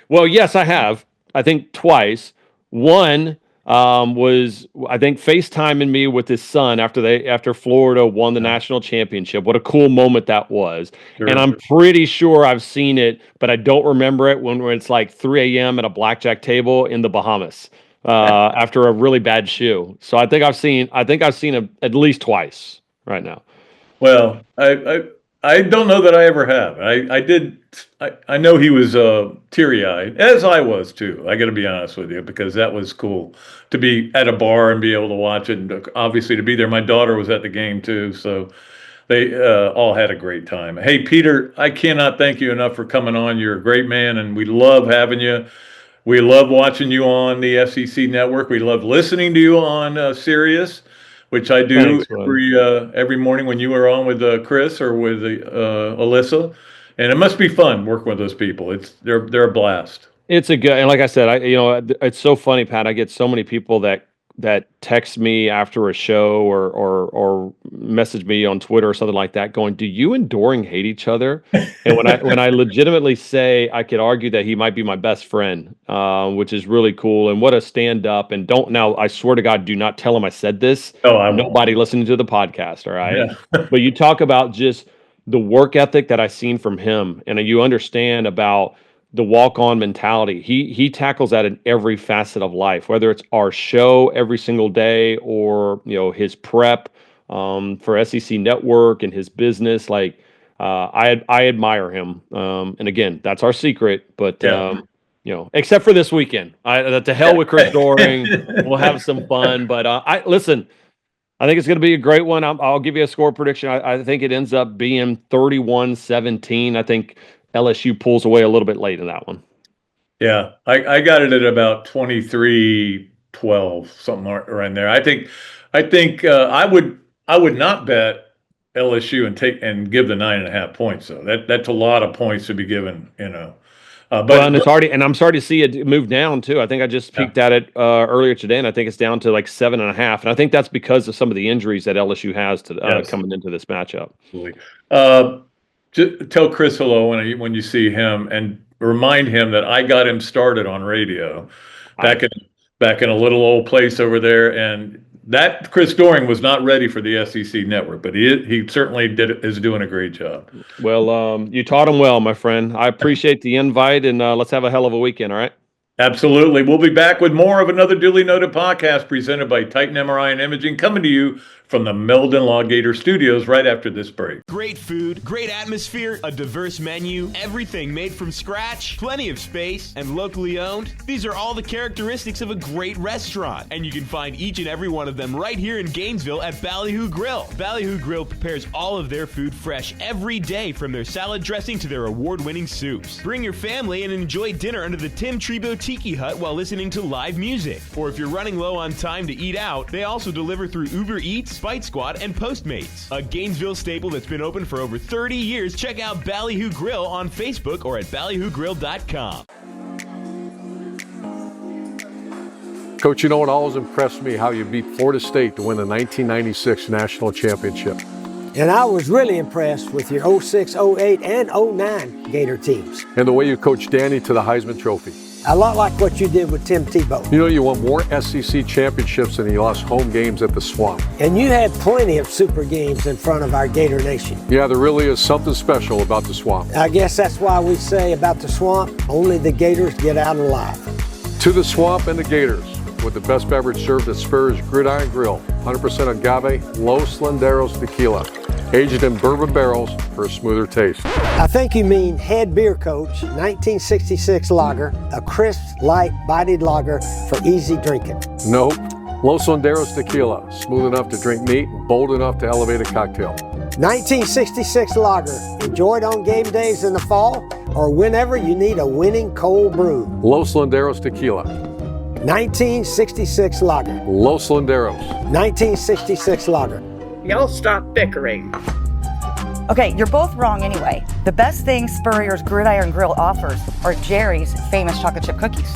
Speaker 2: well, yes, I have. I think twice. One was, I think, FaceTiming me with his son after Florida won the national championship. What a cool moment that was.
Speaker 1: Sure.
Speaker 2: And I'm pretty sure I've seen it, but I don't remember it when it's like 3 a.m. at a blackjack table in the Bahamas after a really bad shoe. So I think I've seen it at least twice right now.
Speaker 1: Well, I don't know that I ever have. I know he was teary-eyed, as I was too. I got to be honest with you, because that was cool to be at a bar and be able to watch it, and obviously to be there. My daughter was at the game too, so they all had a great time. Hey, Peter, I cannot thank you enough for coming on. You're a great man, and we love having you. We love watching you on the SEC Network. We love listening to you on Sirius, which I do every morning when you are on with Chris or with Alyssa, and it must be fun working with those people. They're a blast.
Speaker 2: It's a good, and like I said, it's so funny, Pat. I get so many people that text me after a show or message me on Twitter or something like that, going, "Do you and Doering hate each other?" And when I legitimately say I could argue that he might be my best friend, which is really cool, and what a stand up. And I swear to God, do not tell him I said this.
Speaker 1: Oh,
Speaker 2: nobody listening to the podcast, all right?
Speaker 1: Yeah.
Speaker 2: But you talk about just the work ethic that I've seen from him, and you understand about the walk-on mentality. He tackles that in every facet of life, whether it's our show every single day or his prep for SEC Network and his business. Like I admire him. And again, that's our secret. But except for this weekend, to hell with Chris Doering. We'll have some fun. But listen. I think it's going to be a great one. I'll give you a score prediction. I think it ends up being 31-17. I think LSU pulls away a little bit late in that one.
Speaker 1: Yeah, I got it at about 23-12, something around there. I think I would not bet LSU and give the 9.5 points though. That's a lot of points to be given, and
Speaker 2: I'm sorry to see it move down too. I think I just peeked at it earlier today, and I think it's down to like 7.5. And I think that's because of some of the injuries that LSU has coming into this matchup.
Speaker 1: Absolutely. Just tell Chris hello when you see him, and remind him that I got him started on radio back in a little old place over there, and that Chris Doering was not ready for the SEC Network, but he certainly is doing a great job.
Speaker 2: Well, you taught him well, my friend. I appreciate the invite, and let's have a hell of a weekend, all right?
Speaker 1: Absolutely. We'll be back with more of another Duly Noted podcast presented by Titan MRI and Imaging, coming to you from the Meldon Law Gator Studios right after this break.
Speaker 5: Great food, great atmosphere, a diverse menu, everything made from scratch, plenty of space, and locally owned. These are all the characteristics of a great restaurant, and you can find each and every one of them right here in Gainesville at Ballyhoo Grill. Ballyhoo Grill prepares all of their food fresh every day, from their salad dressing to their award-winning soups. Bring your family and enjoy dinner under the Tim Trebo Tiki Hut while listening to live music. Or if you're running low on time to eat out, they also deliver through Uber Eats, Bite Squad, and Postmates. A Gainesville staple that's been open for over 30 years. Check out Ballyhoo Grill on Facebook or at ballyhoogrill.com.
Speaker 6: Coach, it always impressed me how you beat Florida State to win the 1996 national championship.
Speaker 7: And I was really impressed with your 06, 08, and 09 Gator teams.
Speaker 6: And the way you coached Danny to the Heisman Trophy.
Speaker 7: A lot like what you did with Tim Tebow.
Speaker 6: You won more SEC championships than you lost home games at the Swamp.
Speaker 7: And you had plenty of super games in front of our Gator Nation.
Speaker 6: Yeah, there really is something special about the Swamp.
Speaker 7: I guess that's why we say about the Swamp, only the Gators get out alive.
Speaker 6: To the Swamp and the Gators, with the best beverage served at Spur's Gridiron Grill. 100% agave, Los Landeros tequila. Aged in bourbon barrels for a smoother taste.
Speaker 7: I think you mean Head Beer Coach 1966 lager, a crisp, light, bodied lager for easy drinking.
Speaker 6: Nope, Los Landeros Tequila, smooth enough to drink neat and bold enough to elevate a cocktail.
Speaker 7: 1966 lager, enjoyed on game days in the fall or whenever you need a winning cold brew.
Speaker 6: Los Landeros Tequila.
Speaker 7: 1966 lager.
Speaker 6: Los Landeros.
Speaker 7: 1966 lager.
Speaker 8: Y'all stop bickering.
Speaker 9: Okay, you're both wrong anyway. The best thing Spurrier's Gridiron Grill offers are Jerry's famous chocolate chip cookies.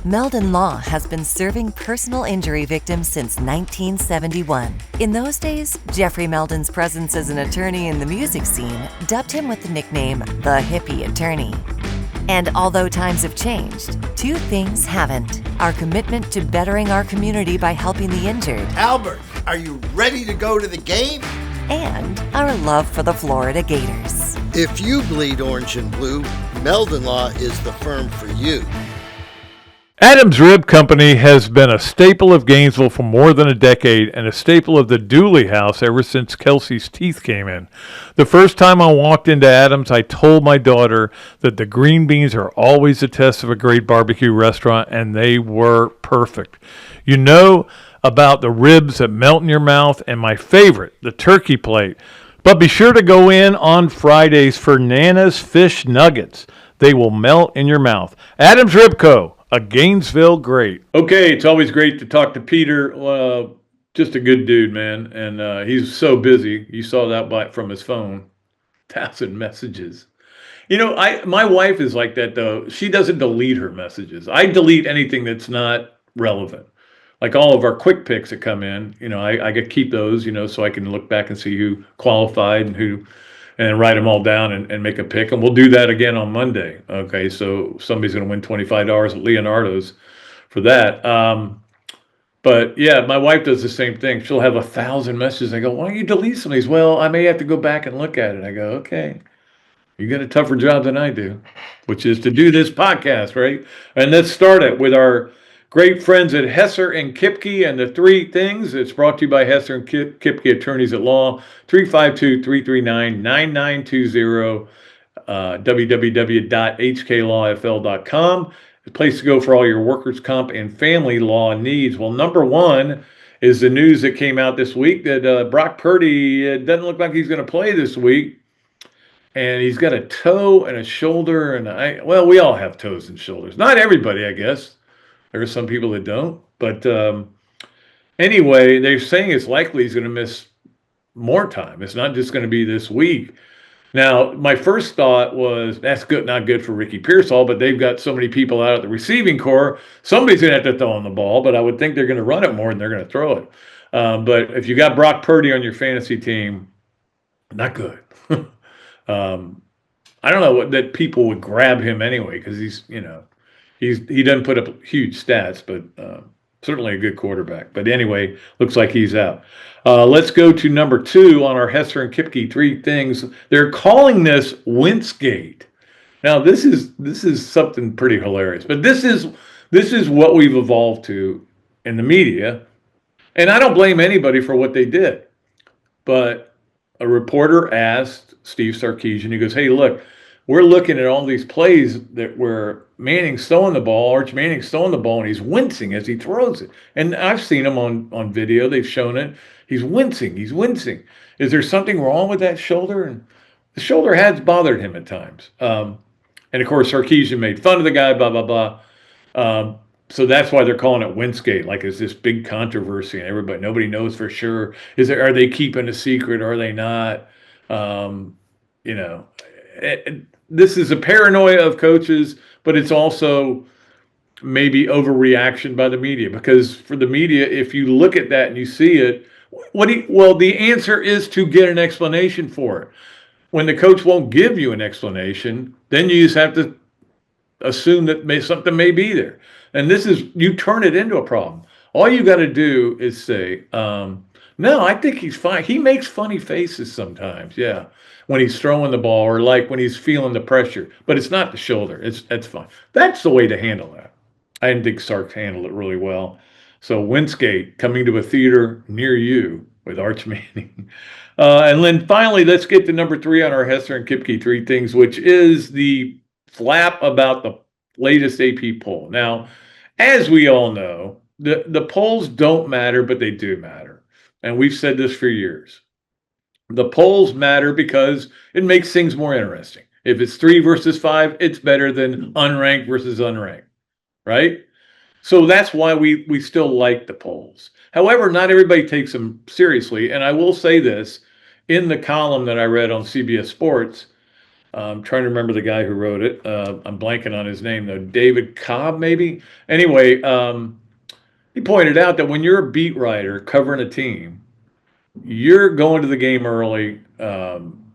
Speaker 10: Meldon Law has been serving personal injury victims since 1971. In those days, Jeffrey Meldon's presence as an attorney in the music scene dubbed him with the nickname the Hippie Attorney. And although times have changed, two things haven't: our commitment to bettering our community by helping the injured,
Speaker 11: Albert, are you ready to go to the game?
Speaker 10: and our love for the Florida Gators.
Speaker 11: If you bleed orange and blue, Meldon Law is the firm for you.
Speaker 3: Adams Rib Company has been a staple of Gainesville for more than a decade and a staple of the Dooley house ever since Kelsey's teeth came in. The first time I walked into Adams, I told my daughter that the green beans are always a test of a great barbecue restaurant, and they were perfect. You know about the ribs that melt in your mouth, and my favorite, the turkey plate. But be sure to go in on Fridays for Nana's Fish Nuggets. They will melt in your mouth. Adams Rib Co., a Gainesville great.
Speaker 1: Okay, it's always great to talk to Peter. Just a good dude, man. And he's so busy. You saw that from his phone. 1,000 messages. You know, my wife is like that, though. She doesn't delete her messages. I delete anything that's not relevant. Like all of our quick picks that come in, you know, I keep those, you know, so I can look back and see who qualified and write them all down and make a pick. And we'll do that again on Monday. Okay, so somebody's going to win $25 at Leonardo's for that. But yeah, my wife does the same thing. She'll have 1,000 messages. I go, why don't you delete some of these? Well, I may have to go back and look at it. I go, okay, you got a tougher job than I do, which is to do this podcast, right? And let's start it with our great friends at Hesser and Kipke and the three things. It's brought to you by Hesser and Kipke Attorneys at Law, 352-339-9920, www.hklawfl.com. The place to go for all your workers' comp and family law needs. Well, number one is the news that came out this week that Brock Purdy doesn't look like he's going to play this week. And he's got a toe and a shoulder. And we all have toes and shoulders. Not everybody, I guess. There are some people that don't. But anyway, they're saying it's likely he's going to miss more time. It's not just going to be this week. Now, my first thought was that's good, not good for Ricky Pearsall, but they've got so many people out at the receiving corps. Somebody's going to have to throw on the ball, but I would think they're going to run it more than they're going to throw it. But if you got Brock Purdy on your fantasy team, not good. I don't know that people would grab him anyway because he doesn't put up huge stats, but certainly a good quarterback. But anyway, looks like he's out. Let's go to number two on our Hesser and Kipke three things. They're calling this Wintzgate. Now this is something pretty hilarious, but this is what we've evolved to in the media, and I don't blame anybody for what they did. But a reporter asked Steve Sarkisian, he goes, "Hey, look, we're looking at all these plays that where Manning's throwing the ball, Arch Manning's throwing the ball, and he's wincing as he throws it. And I've seen him on video. They've shown it. He's wincing. He's wincing. Is there something wrong with that shoulder?" And the shoulder has bothered him at times. And, of course, Sarkisian made fun of the guy, blah, blah, blah. So that's why they're calling it Wintzgate, like it's this big controversy, and nobody knows for sure. Are they keeping a secret? Or are they not? This is a paranoia of coaches, but it's also maybe overreaction by the media, because for the media, if you look at that and you see it, the answer is to get an explanation for it. When the coach won't give you an explanation, then you just have to assume that something may be there. And you turn it into a problem. All you got to do is say, no, I think he's fine. He makes funny faces sometimes, yeah, when he's throwing the ball or like when he's feeling the pressure. But it's not the shoulder. That's fine. That's the way to handle that. I didn't think Sark handled it really well. So Wintzgate coming to a theater near you with Arch Manning. And then finally, let's get to number three on our Hesser and Kipke three things, which is the flap about the latest AP poll. Now, as we all know, the polls don't matter, but they do matter. And we've said this for years. The polls matter because it makes things more interesting. If it's 3 versus 5, it's better than unranked versus unranked, right? So that's why we still like the polls. However, not everybody takes them seriously. And I will say this, in the column that I read on CBS Sports, I'm trying to remember the guy who wrote it. I'm blanking on his name, though. David Cobb, maybe? Anyway, he pointed out that when you're a beat writer covering a team, you're going to the game early.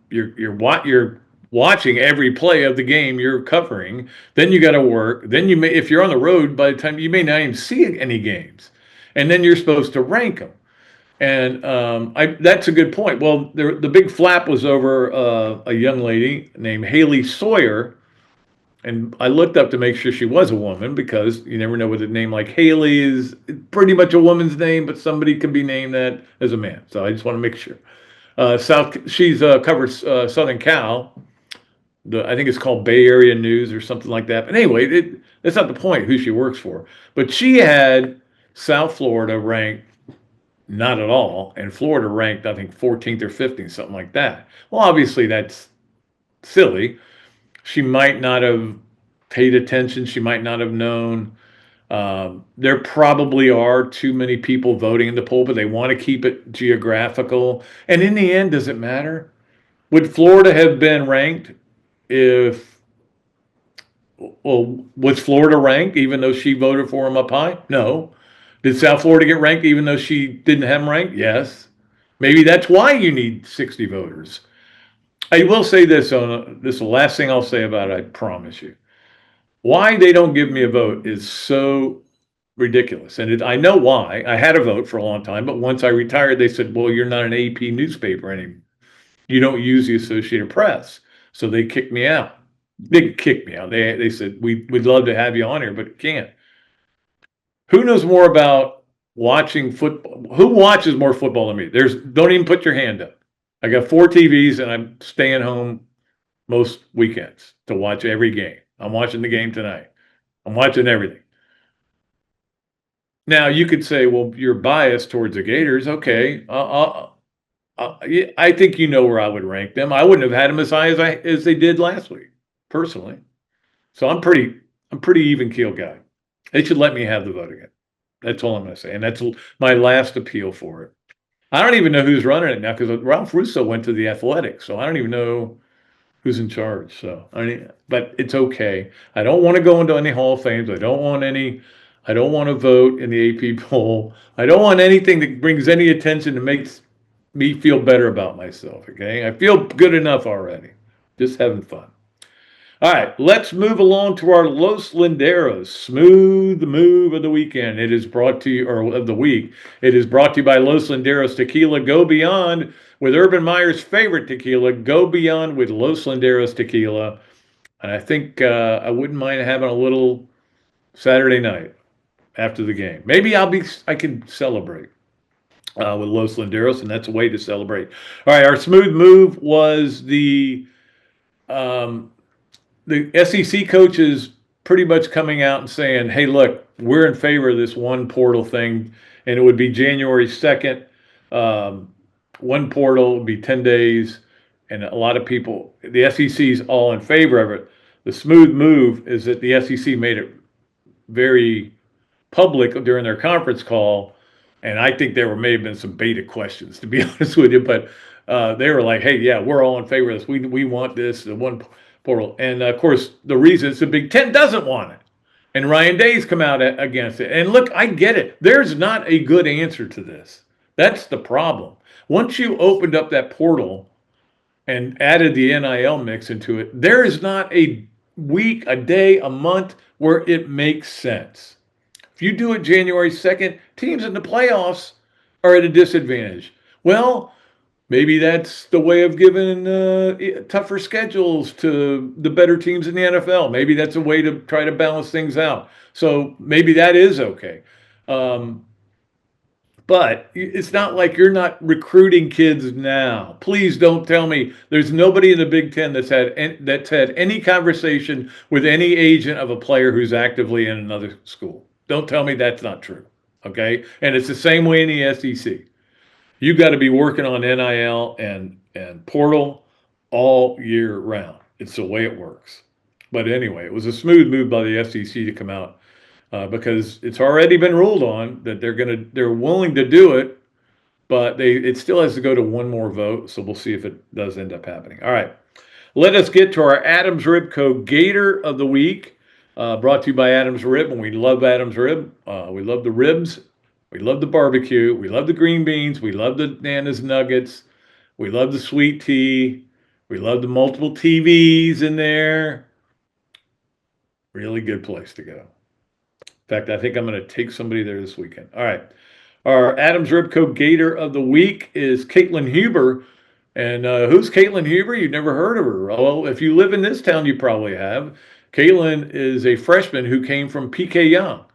Speaker 1: You're watching every play of the game you're covering. Then you got to work. Then you may, if you're on the road, by the time you may not even see any games, and then you're supposed to rank them. And that's a good point. Well, the big flap was over a young lady named Haley Sawyer, and I looked up to make sure she was a woman because you never know with a name like Haley is pretty much a woman's name, but somebody can be named that as a man. So I just want to make sure. She's covers Southern Cal. I think it's called Bay Area News or something like that. But anyway, that's not the point who she works for. But she had South Florida ranked not at all, and Florida ranked, I think, 14th or 15th, something like that. Well, obviously that's silly. She might not have paid attention. She might not have known. There probably are too many people voting in the poll, but they want to keep it geographical. And in the end, does it matter? Would Florida have been ranked if, well, was Florida ranked even though she voted for him up high? No. Did South Florida get ranked even though she didn't have him ranked? Yes. Maybe that's why you need 60 voters. I will say this, this is the last thing I'll say about it, I promise you. Why they don't give me a vote is so ridiculous. And I know why. I had a vote for a long time, but once I retired, they said, well, you're not an AP newspaper anymore. You don't use the Associated Press. So they kicked me out. They kicked me out. They said, we'd love to have you on here, but can't. Who knows more about watching football? Who watches more football than me? Don't even put your hand up. I got 4 TVs and I'm staying home most weekends to watch every game. I'm watching the game tonight. I'm watching everything. Now you could say, well, you're biased towards the Gators. Okay. I think you know where I would rank them. I wouldn't have had them as high as they did last week, personally. So I'm pretty even keel guy. They should let me have the vote again. That's all I'm going to say. And that's my last appeal for it. I don't even know who's running it now because Ralph Russo went to the Athletics, so I don't even know who's in charge. So but it's okay. I don't want to go into any Hall of Fames. I don't want to vote in the AP poll. I don't want anything that brings any attention that makes me feel better about myself. Okay, I feel good enough already. Just having fun. All right, let's move along to our Los Linderos smooth move of the weekend. It is brought to you, or of the week. It is brought to you by Los Linderos Tequila. Go beyond with Urban Meyer's favorite tequila. Go beyond with Los Linderos Tequila. And I think I wouldn't mind having a little Saturday night after the game. Maybe I can celebrate with Los Linderos, and that's a way to celebrate. All right, our smooth move was the SEC coaches pretty much coming out and saying, hey, look, we're in favor of this one portal thing, and it would be January 2nd. One portal would be 10 days, and a lot of people, the SEC's all in favor of it. The smooth move is that the SEC made it very public during their conference call, and I think there may have been some beta questions, to be honest with you, but they were like, hey, yeah, we're all in favor of this. We want this, the one portal. And of course, the reason is the Big Ten doesn't want it. And Ryan Day's come out against it. And look, I get it. There's not a good answer to this. That's the problem. Once you opened up that portal and added the NIL mix into it, there is not a week, a day, a month where it makes sense. If you do it January 2nd, teams in the playoffs are at a disadvantage. Well, maybe that's the way of giving tougher schedules to the better teams in the NFL. Maybe that's a way to try to balance things out. So maybe that is okay. But it's not like you're not recruiting kids now. Please don't tell me there's nobody in the Big Ten that's had any conversation with any agent of a player who's actively in another school. Don't tell me that's not true. Okay, and it's the same way in the SEC. You've got to be working on NIL and portal all year round. It's the way it works. But anyway, it was a smooth move by the SEC to come out. Because it's already been ruled on that they're willing to do it, but it still has to go to one more vote. So we'll see if it does end up happening. All right, let us get to our Adams Rib Co. Gator of the week, brought to you by Adams Rib, and we love Adams Rib. We love the ribs, we love the barbecue, we love the green beans, we love the Nana's nuggets, we love the sweet tea, we love the multiple TVs in there. Really good place to go. In fact, I think I'm going to take somebody there this weekend. All right. Our Adams Ribco Gator of the week is Caitlin Huber. And who's Caitlin Huber? You've never heard of her. Well, if you live in this town, you probably have. Caitlin is a freshman who came from PK Young.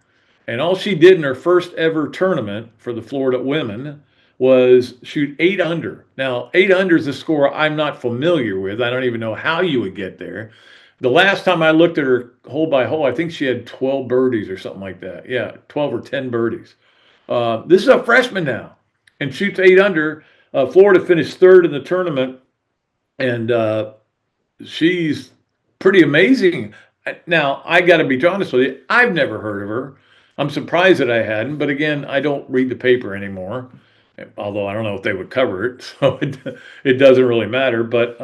Speaker 1: And all she did in her first ever tournament for the Florida women was shoot 8 under. Now, 8 under is a score I'm not familiar with. I don't even know how you would get there. The last time I looked at her hole by hole, I think she had 12 birdies or something like that. Yeah, 12 or 10 birdies. This is a freshman now and shoots 8 under. Florida finished third in the tournament, and she's pretty amazing. Now, I got to be honest with you. I've never heard of her. I'm surprised that I hadn't, but again, I don't read the paper anymore, although I don't know if they would cover it, so it doesn't really matter. But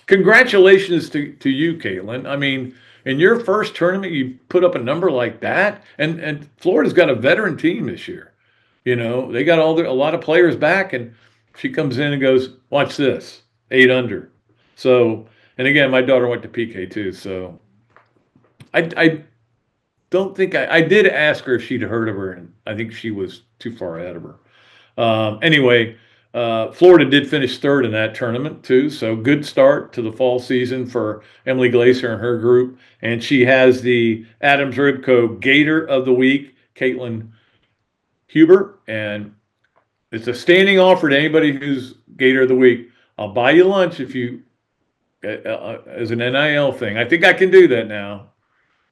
Speaker 1: congratulations to you, Caitlin. I mean, in your first tournament, you put up a number like that, and Florida's got a veteran team this year. You know, they got a lot of players back, and she comes in and goes, "Watch this, 8 under." So, and again, my daughter went to PK too, so I don't think I did ask her if she'd heard of her, and I think she was too far ahead of her. Anyway. Florida did finish third in that tournament too, so good start to the fall season for Emily Glacier and her group. And she has the Adams Ribco Gator of the Week, Caitlin Huber, and it's a standing offer to anybody who's Gator of the Week. I'll buy you lunch if you, as an NIL thing. I think I can do that now.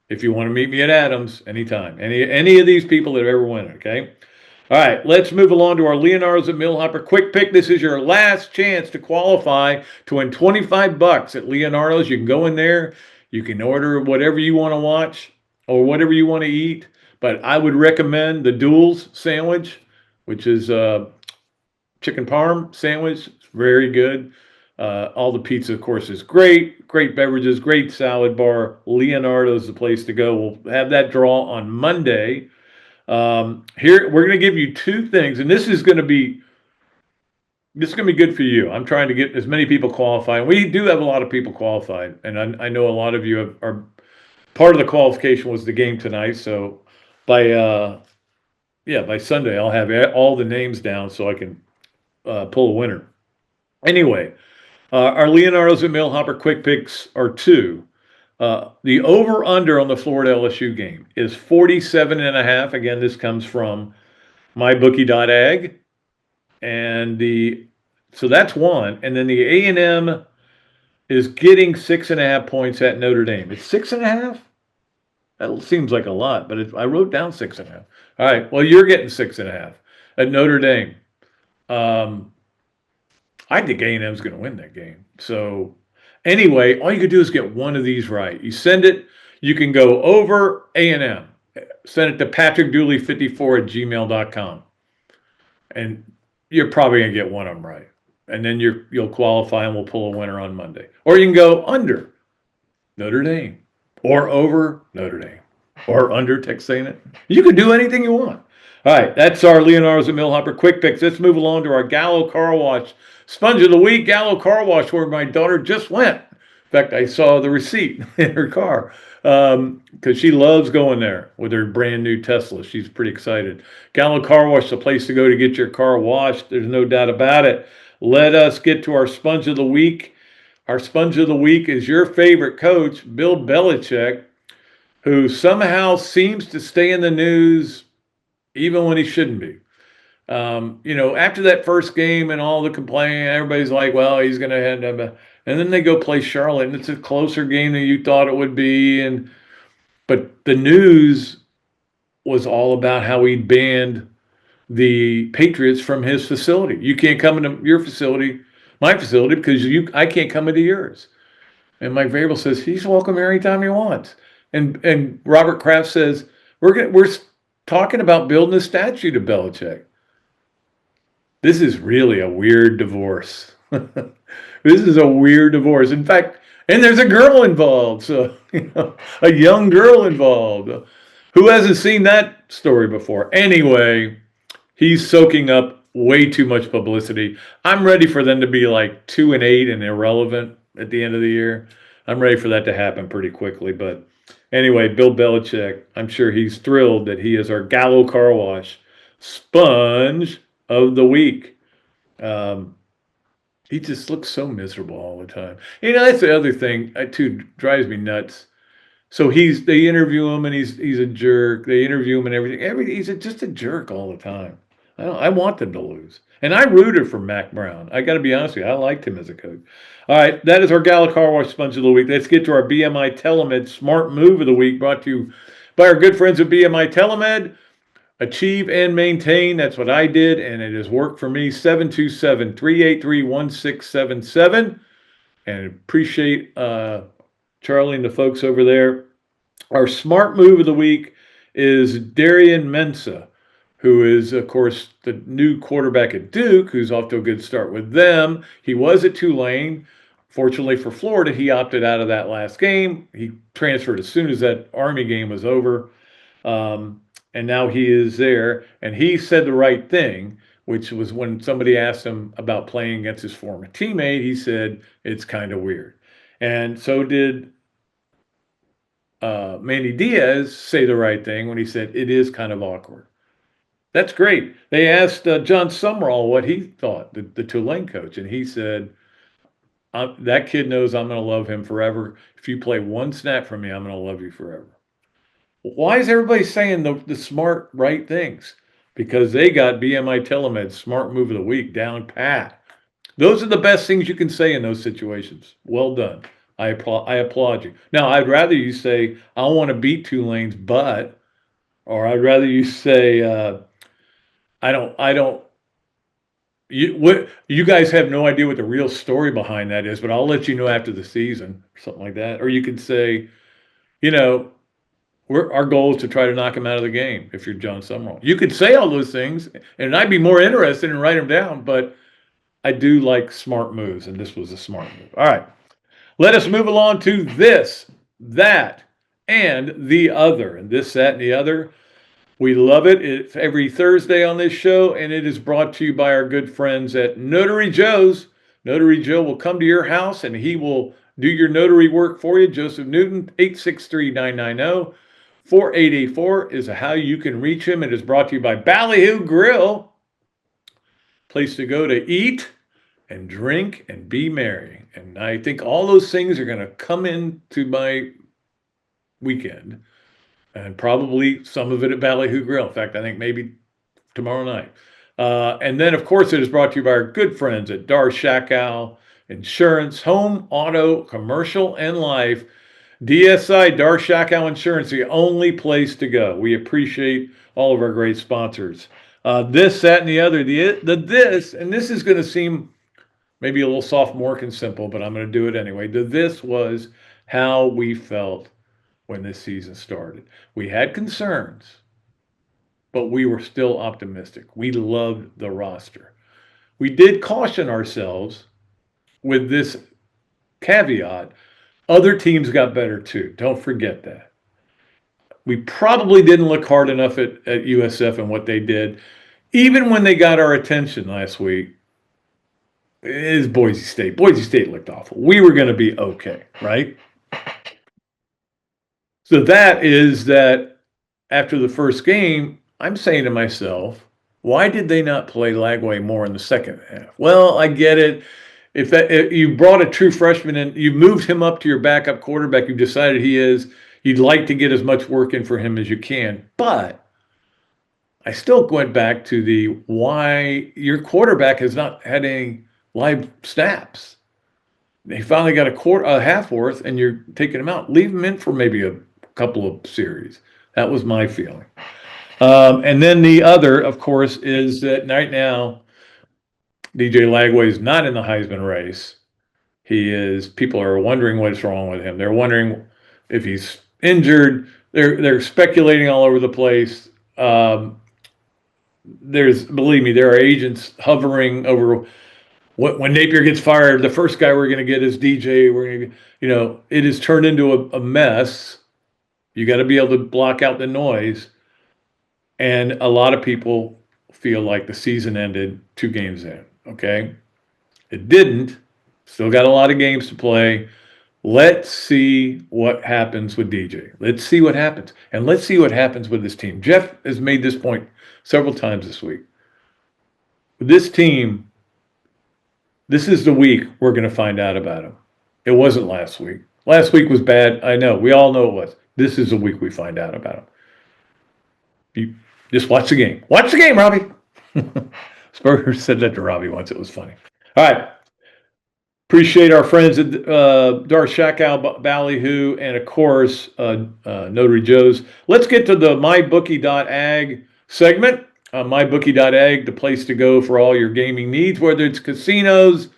Speaker 1: If you want to meet me at Adams anytime, any of these people that have ever won it, okay? All right, let's move along to our Leonardo's at Millhopper Quick Pick. This is your last chance to qualify to win $25 at Leonardo's. You can go in there. You can order whatever you want to watch or whatever you want to eat. But I would recommend the Duels sandwich, which is chicken parm sandwich. It's very good. All the pizza, of course, is great. Great beverages, great salad bar. Leonardo's the place to go. We'll have that draw on Monday. Here we're going to give you 2 things, and this is going to be good for you. I'm trying to get as many people qualified. We do have a lot of people qualified, and I know a lot of you are part of the qualification was the game tonight. So by Sunday I'll have all the names down so I can pull a winner. Anyway, our Leonardo's and Millhopper quick picks are 2. The over-under on the Florida LSU game is 47.5. Again, this comes from mybookie.ag. And so that's 1. And then the A&M is getting 6.5 points at Notre Dame. It's 6.5? That seems like a lot, but I wrote down 6.5. All right, well, you're getting 6.5 at Notre Dame. I think A&M's going to win that game. So anyway, all you can do is get one of these right. You send it, you can go over A&M. Send it to patrickdooley54@gmail.com. And you're probably going to get one of them right. And then you'll qualify and we'll pull a winner on Monday. Or you can go under Notre Dame or over Notre Dame or under Texana. You can do anything you want. All right, that's our Leonardo's and Millhopper quick picks. Let's move along to our Gallo Car Wash Sponge of the Week. Gallo Car Wash, where my daughter just went. In fact, I saw the receipt in her car because she loves going there with her brand new Tesla. She's pretty excited. Gallo Car Wash, the place to go to get your car washed. There's no doubt about it. Let us get to our Sponge of the Week. Our Sponge of the Week is your favorite coach, Bill Belichick, who somehow seems to stay in the news even when he shouldn't be. After that first game and all the complaining, everybody's like, well, he's going to end up. And then they go play Charlotte, and it's a closer game than you thought it would be. But the news was all about how he banned the Patriots from his facility. You can't come into your facility, my facility, because I can't come into yours. And Mike Vrabel says he's welcome here anytime he wants. And Robert Kraft says we're talking about building a statue to Belichick. This is really a weird divorce. This is a weird divorce. In fact, and there's a girl involved, so a young girl involved. Who hasn't seen that story before? Anyway, he's soaking up way too much publicity. I'm ready for them to be like 2-8 and irrelevant at the end of the year. I'm ready for that to happen pretty quickly. But anyway, Bill Belichick, I'm sure he's thrilled that he is our Gallo Car Wash sponge of the week. He just looks so miserable all the time. That's the other thing too drives me nuts. So they interview him and he's a jerk. They interview him and everything. He's just a jerk all the time. I want them to lose. And I rooted for Mac Brown. I got to be honest with you. I liked him as a coach. All right, that is our Gallo Car Wash Sponge of the Week. Let's get to our BMI TeleMed Smart Move of the Week, brought to you by our good friends at BMI TeleMed. Achieve and maintain. That's what I did, and it has worked for me. 727-383-1677. And appreciate Charlie and the folks over there. Our smart move of the week is Darian Mensah, who is, of course, the new quarterback at Duke, who's off to a good start with them. He was at Tulane. Fortunately for Florida, he opted out of that last game. He transferred as soon as that Army game was over. And now he is there. And he said the right thing, which was when somebody asked him about playing against his former teammate, he said, it's kind of weird. And so did Manny Diaz say the right thing when he said, it is kind of awkward. That's great. They asked John Summerall what he thought, the Tulane coach, and he said, that kid knows I'm going to love him forever. If you play one snap from me, I'm going to love you forever. Why is everybody saying the smart, right things? Because they got BMI TeleMed Smart Move of the Week down pat. Those are the best things you can say in those situations. Well done. I applaud you. Now, I'd rather you say, I want to beat Tulane's butt, or I'd rather you say, you guys have no idea what the real story behind that is, but I'll let you know after the season, or something like that. Or you could say, our goal is to try to knock him out of the game if you're John Summerall. You could say all those things, and I'd be more interested in writing them down, but I do like smart moves, and this was a smart move. All right. Let us move along to this, that, and the other. And this, that, and the other. We love it. It's every Thursday on this show, and it is brought to you by our good friends at Notary Joe's. Notary Joe will come to your house, and he will do your notary work for you. Joseph Newton, 863-990. 4884 is how you can reach him. It is brought to you by Ballyhoo Grill. Place to go to eat and drink and be merry. And I think all those things are going to come into my weekend. And probably some of it at Ballyhoo Grill. In fact, I think maybe tomorrow night. And then, of course, it is brought to you by our good friends at Dar Shakow Insurance, Home, Auto, Commercial, and Life. DSI, Dar Shakow Insurance, the only place to go. We appreciate all of our great sponsors. This, that, and the other. This, and this is going to seem maybe a little sophomoric and simple, but I'm going to do it anyway. This was how we felt when this season started. We had concerns, but we were still optimistic. We loved the roster. We did caution ourselves with this caveat. Other teams got better too. Don't forget that. We probably didn't look hard enough at USF and what they did. Even when they got our attention last week, it is Boise State. Boise State looked awful. We were going to be okay, right? So that is that after the first game, I'm saying to myself, why did they not play Lagway more in the second half? Well, I get it. If you brought a true freshman in, you moved him up to your backup quarterback, you decided you'd like to get as much work in for him as you can. But I still went back to the why your quarterback has not had any live snaps. He finally got a half worth, and you're taking him out. Leave him in for maybe a couple of series. That was my feeling. And then the other, of course, is that right now, DJ Lagway is not in the Heisman race. People are wondering what's wrong with him. They're wondering if he's injured. They're speculating all over the place. Believe me, there are agents hovering over when Napier gets fired. The first guy we're going to get is DJ. It has turned into a mess. You got to be able to block out the noise. And a lot of people feel like the season ended 2 games in. Okay, it didn't. Still got a lot of games to play. Let's see what happens with DJ. Let's see what happens. And let's see what happens with this team. Jeff has made this point several times this week. With this team, this is the week we're going to find out about them. It wasn't last week. Last week was bad. I know. We all know it was. This is the week we find out about them. You just watch the game. Watch the game, Robbie. Spurrier said that to Robbie once. It was funny. All right. Appreciate our friends at Darshakal, Ballyhoo, and of course, Notary Joe's. Let's get to the mybookie.ag segment. Mybookie.ag, the place to go for all your gaming needs, whether it's casinos,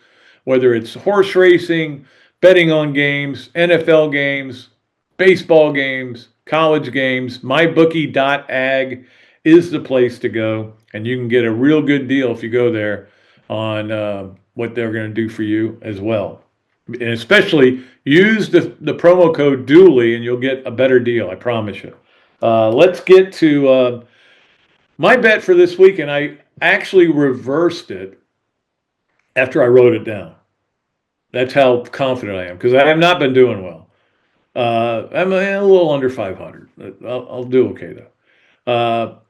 Speaker 1: whether it's horse racing, betting on games, NFL games, baseball games, college games. Mybookie.ag is the place to go, and you can get a real good deal if you go there on what they're going to do for you as well. And especially use the promo code Dooley and you'll get a better deal, I promise you. Let's get to my bet for this week, and I actually reversed it after I wrote it down. That's how confident I am, because I have not been doing well. I'm a little under 500. I'll do okay, though.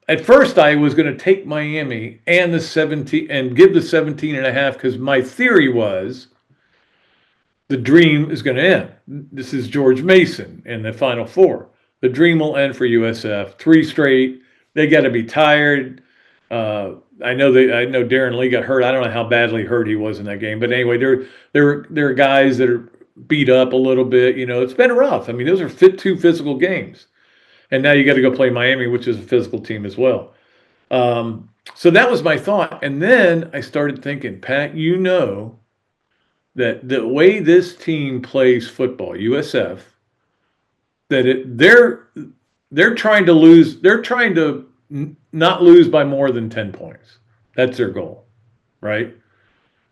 Speaker 1: At first, I was going to take Miami and the 17 and give the 17.5 because my theory was the dream is going to end. This is George Mason in the Final Four. The dream will end for USF. 3 straight. They got to be tired. I know Darren Lee got hurt. I don't know how badly hurt he was in that game, but anyway, there are guys that are beat up a little bit. It's been rough. I mean, those are 2 physical games. And now you got to go play Miami, which is a physical team as well. So that was my thought. And then I started thinking, Pat, that the way this team plays football, USF, that they're trying to lose. They're trying to not lose by more than 10 points. That's their goal, right?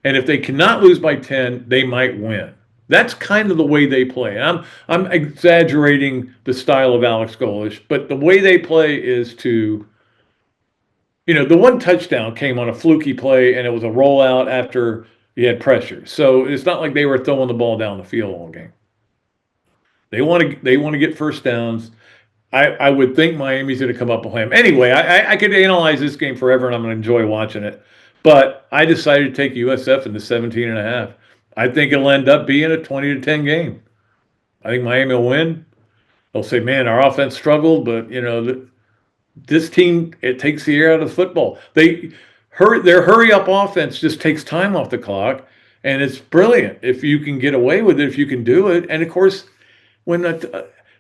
Speaker 1: And if they cannot lose by 10, they might win. That's kind of the way they play. I'm exaggerating the style of Alex Golesh, but the way they play is to, the one touchdown came on a fluky play, and it was a rollout after you had pressure. So it's not like they were throwing the ball down the field all game. They want to get first downs. I would think Miami's going to come up with him. Anyway, I could analyze this game forever, and I'm going to enjoy watching it. But I decided to take USF in the 17.5. I think it'll end up being a 20-10 game. I think Miami will win. They'll say, man, our offense struggled, but, this team, it takes the air out of football. Their hurry-up offense just takes time off the clock, and it's brilliant if you can get away with it, if you can do it. And, of course,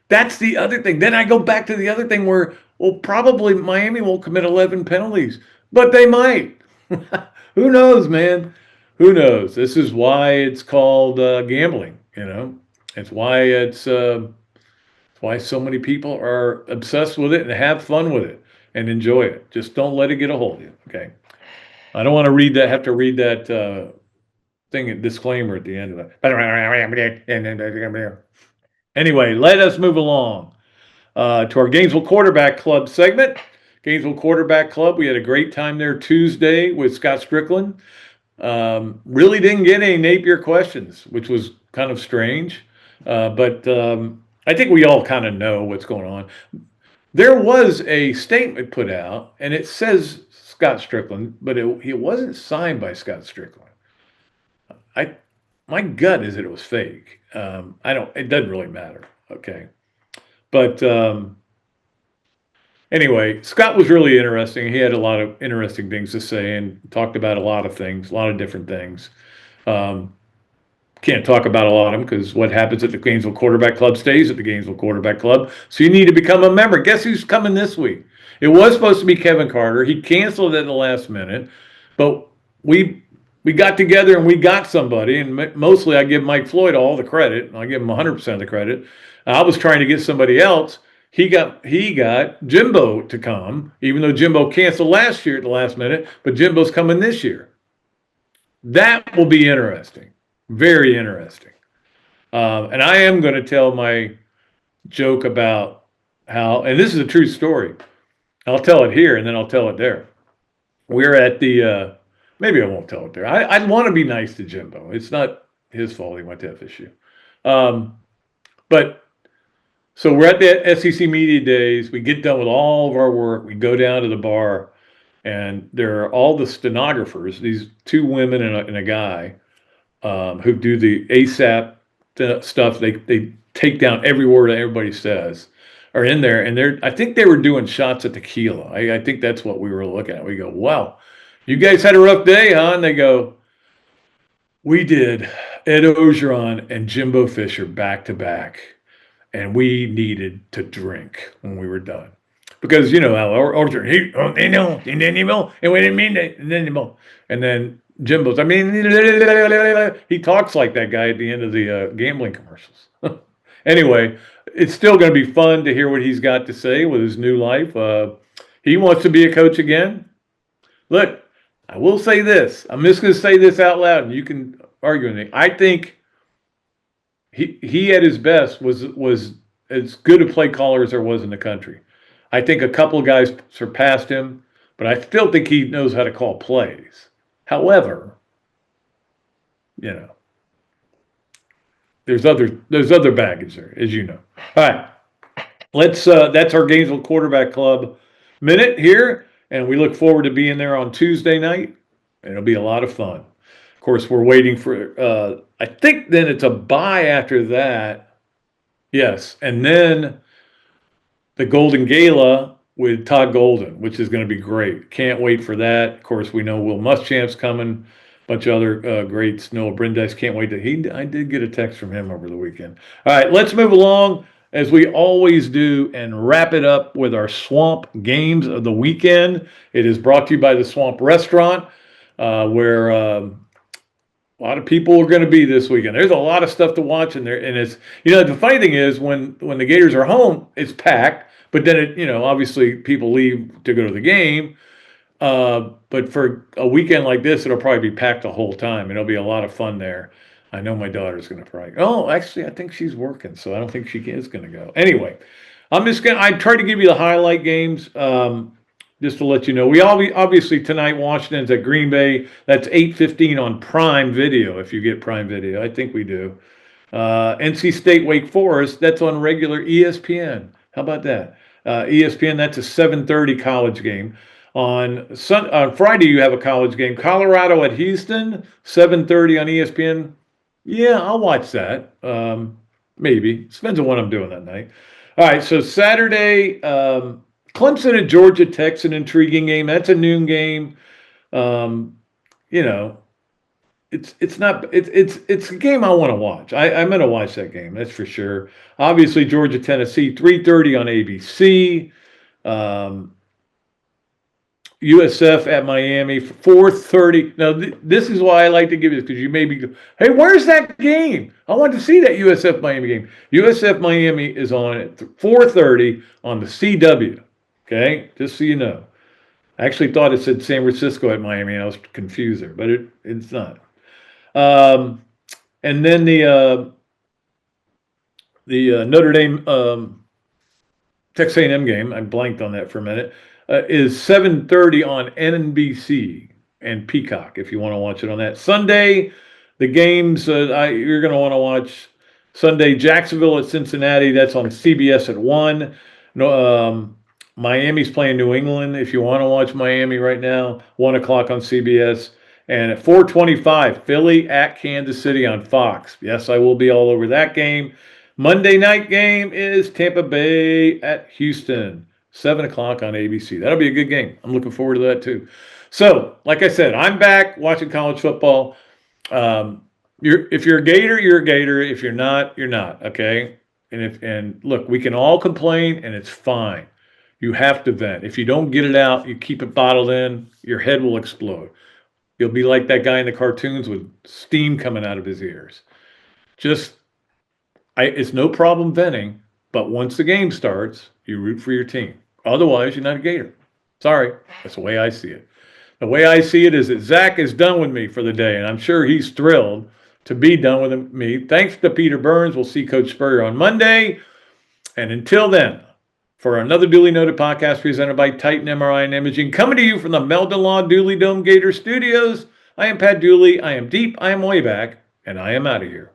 Speaker 1: that's the other thing. Then I go back to the other thing where, probably Miami won't commit 11 penalties, but they might. Who knows, man? Who knows? This is why it's called gambling. It's why why so many people are obsessed with it and have fun with it and enjoy it. Just don't let it get a hold of you. Okay. I don't want to have to read that disclaimer at the end of that. Anyway, let us move along to our Gainesville Quarterback Club segment. Gainesville Quarterback Club. We had a great time there Tuesday with Scott Strickland. Really didn't get any Napier questions, which was kind of strange. But I think we all kind of know what's going on. There was a statement put out, and it says Scott Strickland, but it wasn't signed by Scott Strickland. My gut is that it was fake. It doesn't really matter. Okay. But Anyway, Scott was really interesting. He had a lot of interesting things to say and talked about a lot of things, a lot of different things. Can't talk about a lot of them because what happens at the Gainesville Quarterback Club stays at the Gainesville Quarterback Club. So you need to become a member. Guess who's coming this week? It was supposed to be Kevin Carter. He canceled it at the last minute, but we got together and we got somebody. And mostly, I give Mike Floyd all the credit. I give him 100% of the credit. I was trying to get somebody else. He got Jimbo to come, even though Jimbo canceled last year at the last minute. But Jimbo's coming this year. That will be interesting. Very interesting. And I am going to tell my joke about how, and this is a true story. I'll tell it here and then I'll tell it there. We're at the, maybe I won't tell it there. I want to be nice to Jimbo. It's not his fault he went to FSU. But so we're at the SEC Media Days. We get done with all of our work. We go down to the bar and there are all the stenographers, these two women and a guy, who do the ASAP stuff. They take down every word that everybody says, are in there. And I think they were doing shots of tequila. I think that's what we were looking at. We go, wow, you guys had a rough day, huh? And they go, we did Ed Ogeron and Jimbo Fisher back to back. And we needed to drink when we were done. Because, you know, how Ogeron, and we didn't mean that. And then Jimbo's, he talks like that guy at the end of the gambling commercials. Anyway, it's still going to be fun to hear what he's got to say with his new life. He wants to be a coach again. Look, I will say this. I'm just going to say this out loud, and you can argue with me. I think he at his best was as good a play caller as there was in the country. I think a couple of guys surpassed him, but I still think he knows how to call plays. However, you know, there's other baggage there, as you know. All right, let's. That's our Gainesville Quarterback Club minute here, and we look forward to being there on Tuesday night. And it'll be a lot of fun. Of course, we're waiting for. I think then it's a bye after that. Yes, and then the Golden Gala with Todd Golden, which is going to be great. Can't wait for that. Of course, we know Will Muschamp's coming. A bunch of other greats. Noah Brindis, can't wait to. I did get a text from him over the weekend. All right, let's move along as we always do and wrap it up with our Swamp Games of the weekend. It is brought to you by the Swamp Restaurant, where a lot of people are going to be this weekend. There's a lot of stuff to watch in there, and it's, you know, the funny thing is when the Gators are home, it's packed. But then it, you know, obviously people leave to go to the game. But for a weekend like this, it'll probably be packed the whole time. It'll be a lot of fun there. I know my daughter's going to probably. Oh, actually, I think she's working, so I don't think she is going to go. Anyway, I tried to give you the highlight games. Just to let you know, we obviously tonight Washington's at Green Bay. That's 8:15 on Prime Video. If you get Prime Video, I think we do. NC State Wake Forest. That's on regular ESPN. How about that? ESPN. That's a 7:30 college game. On Friday, you have a college game. Colorado at Houston, 7:30 on ESPN. Yeah, I'll watch that. Maybe. Depends on what I'm doing that night. All right. So Saturday. Clemson at Georgia Tech's an intriguing game. That's a noon game. You know, it's a game I want to watch. I'm going to watch that game. That's for sure. Obviously, Georgia Tennessee 3:30 on ABC. USF at Miami 4:30. Now this is why I like to give you this, because you may be, hey, where's that game? I want to see that USF Miami game. USF Miami is on at 4:30 on the CW. Okay, just so you know. I actually thought it said San Francisco at Miami, and I was confused there, but it's not. And then the Notre Dame Texas A&M game, I blanked on that for a minute, is 7:30 on NBC and Peacock if you want to watch it on that. Sunday, the games you're going to want to watch Sunday, Jacksonville at Cincinnati. That's on CBS at 1. No. Miami's playing New England. If you want to watch Miami right now, 1 o'clock on CBS. And at 4:25, Philly at Kansas City on Fox. Yes, I will be all over that game. Monday night game is Tampa Bay at Houston. 7 o'clock on ABC. That'll be a good game. I'm looking forward to that too. So, like I said, I'm back watching college football. If you're a Gator, you're a Gator. If you're not, you're not. Okay. And look, we can all complain, and it's fine. You have to vent. If you don't get it out, you keep it bottled in, your head will explode. You'll be like that guy in the cartoons with steam coming out of his ears. It's no problem venting, but once the game starts, you root for your team. Otherwise, you're not a Gator. Sorry, that's the way I see it. The way I see it is that Zach is done with me for the day, and I'm sure he's thrilled to be done with me. Thanks to Peter Burns. We'll see Coach Spurrier on Monday. And until then, for another Dooley Noted podcast presented by Titan MRI and Imaging, coming to you from the Meldon Law Dooley Dome Gator Studios, I am Pat Dooley. I am deep, I am way back, and I am out of here.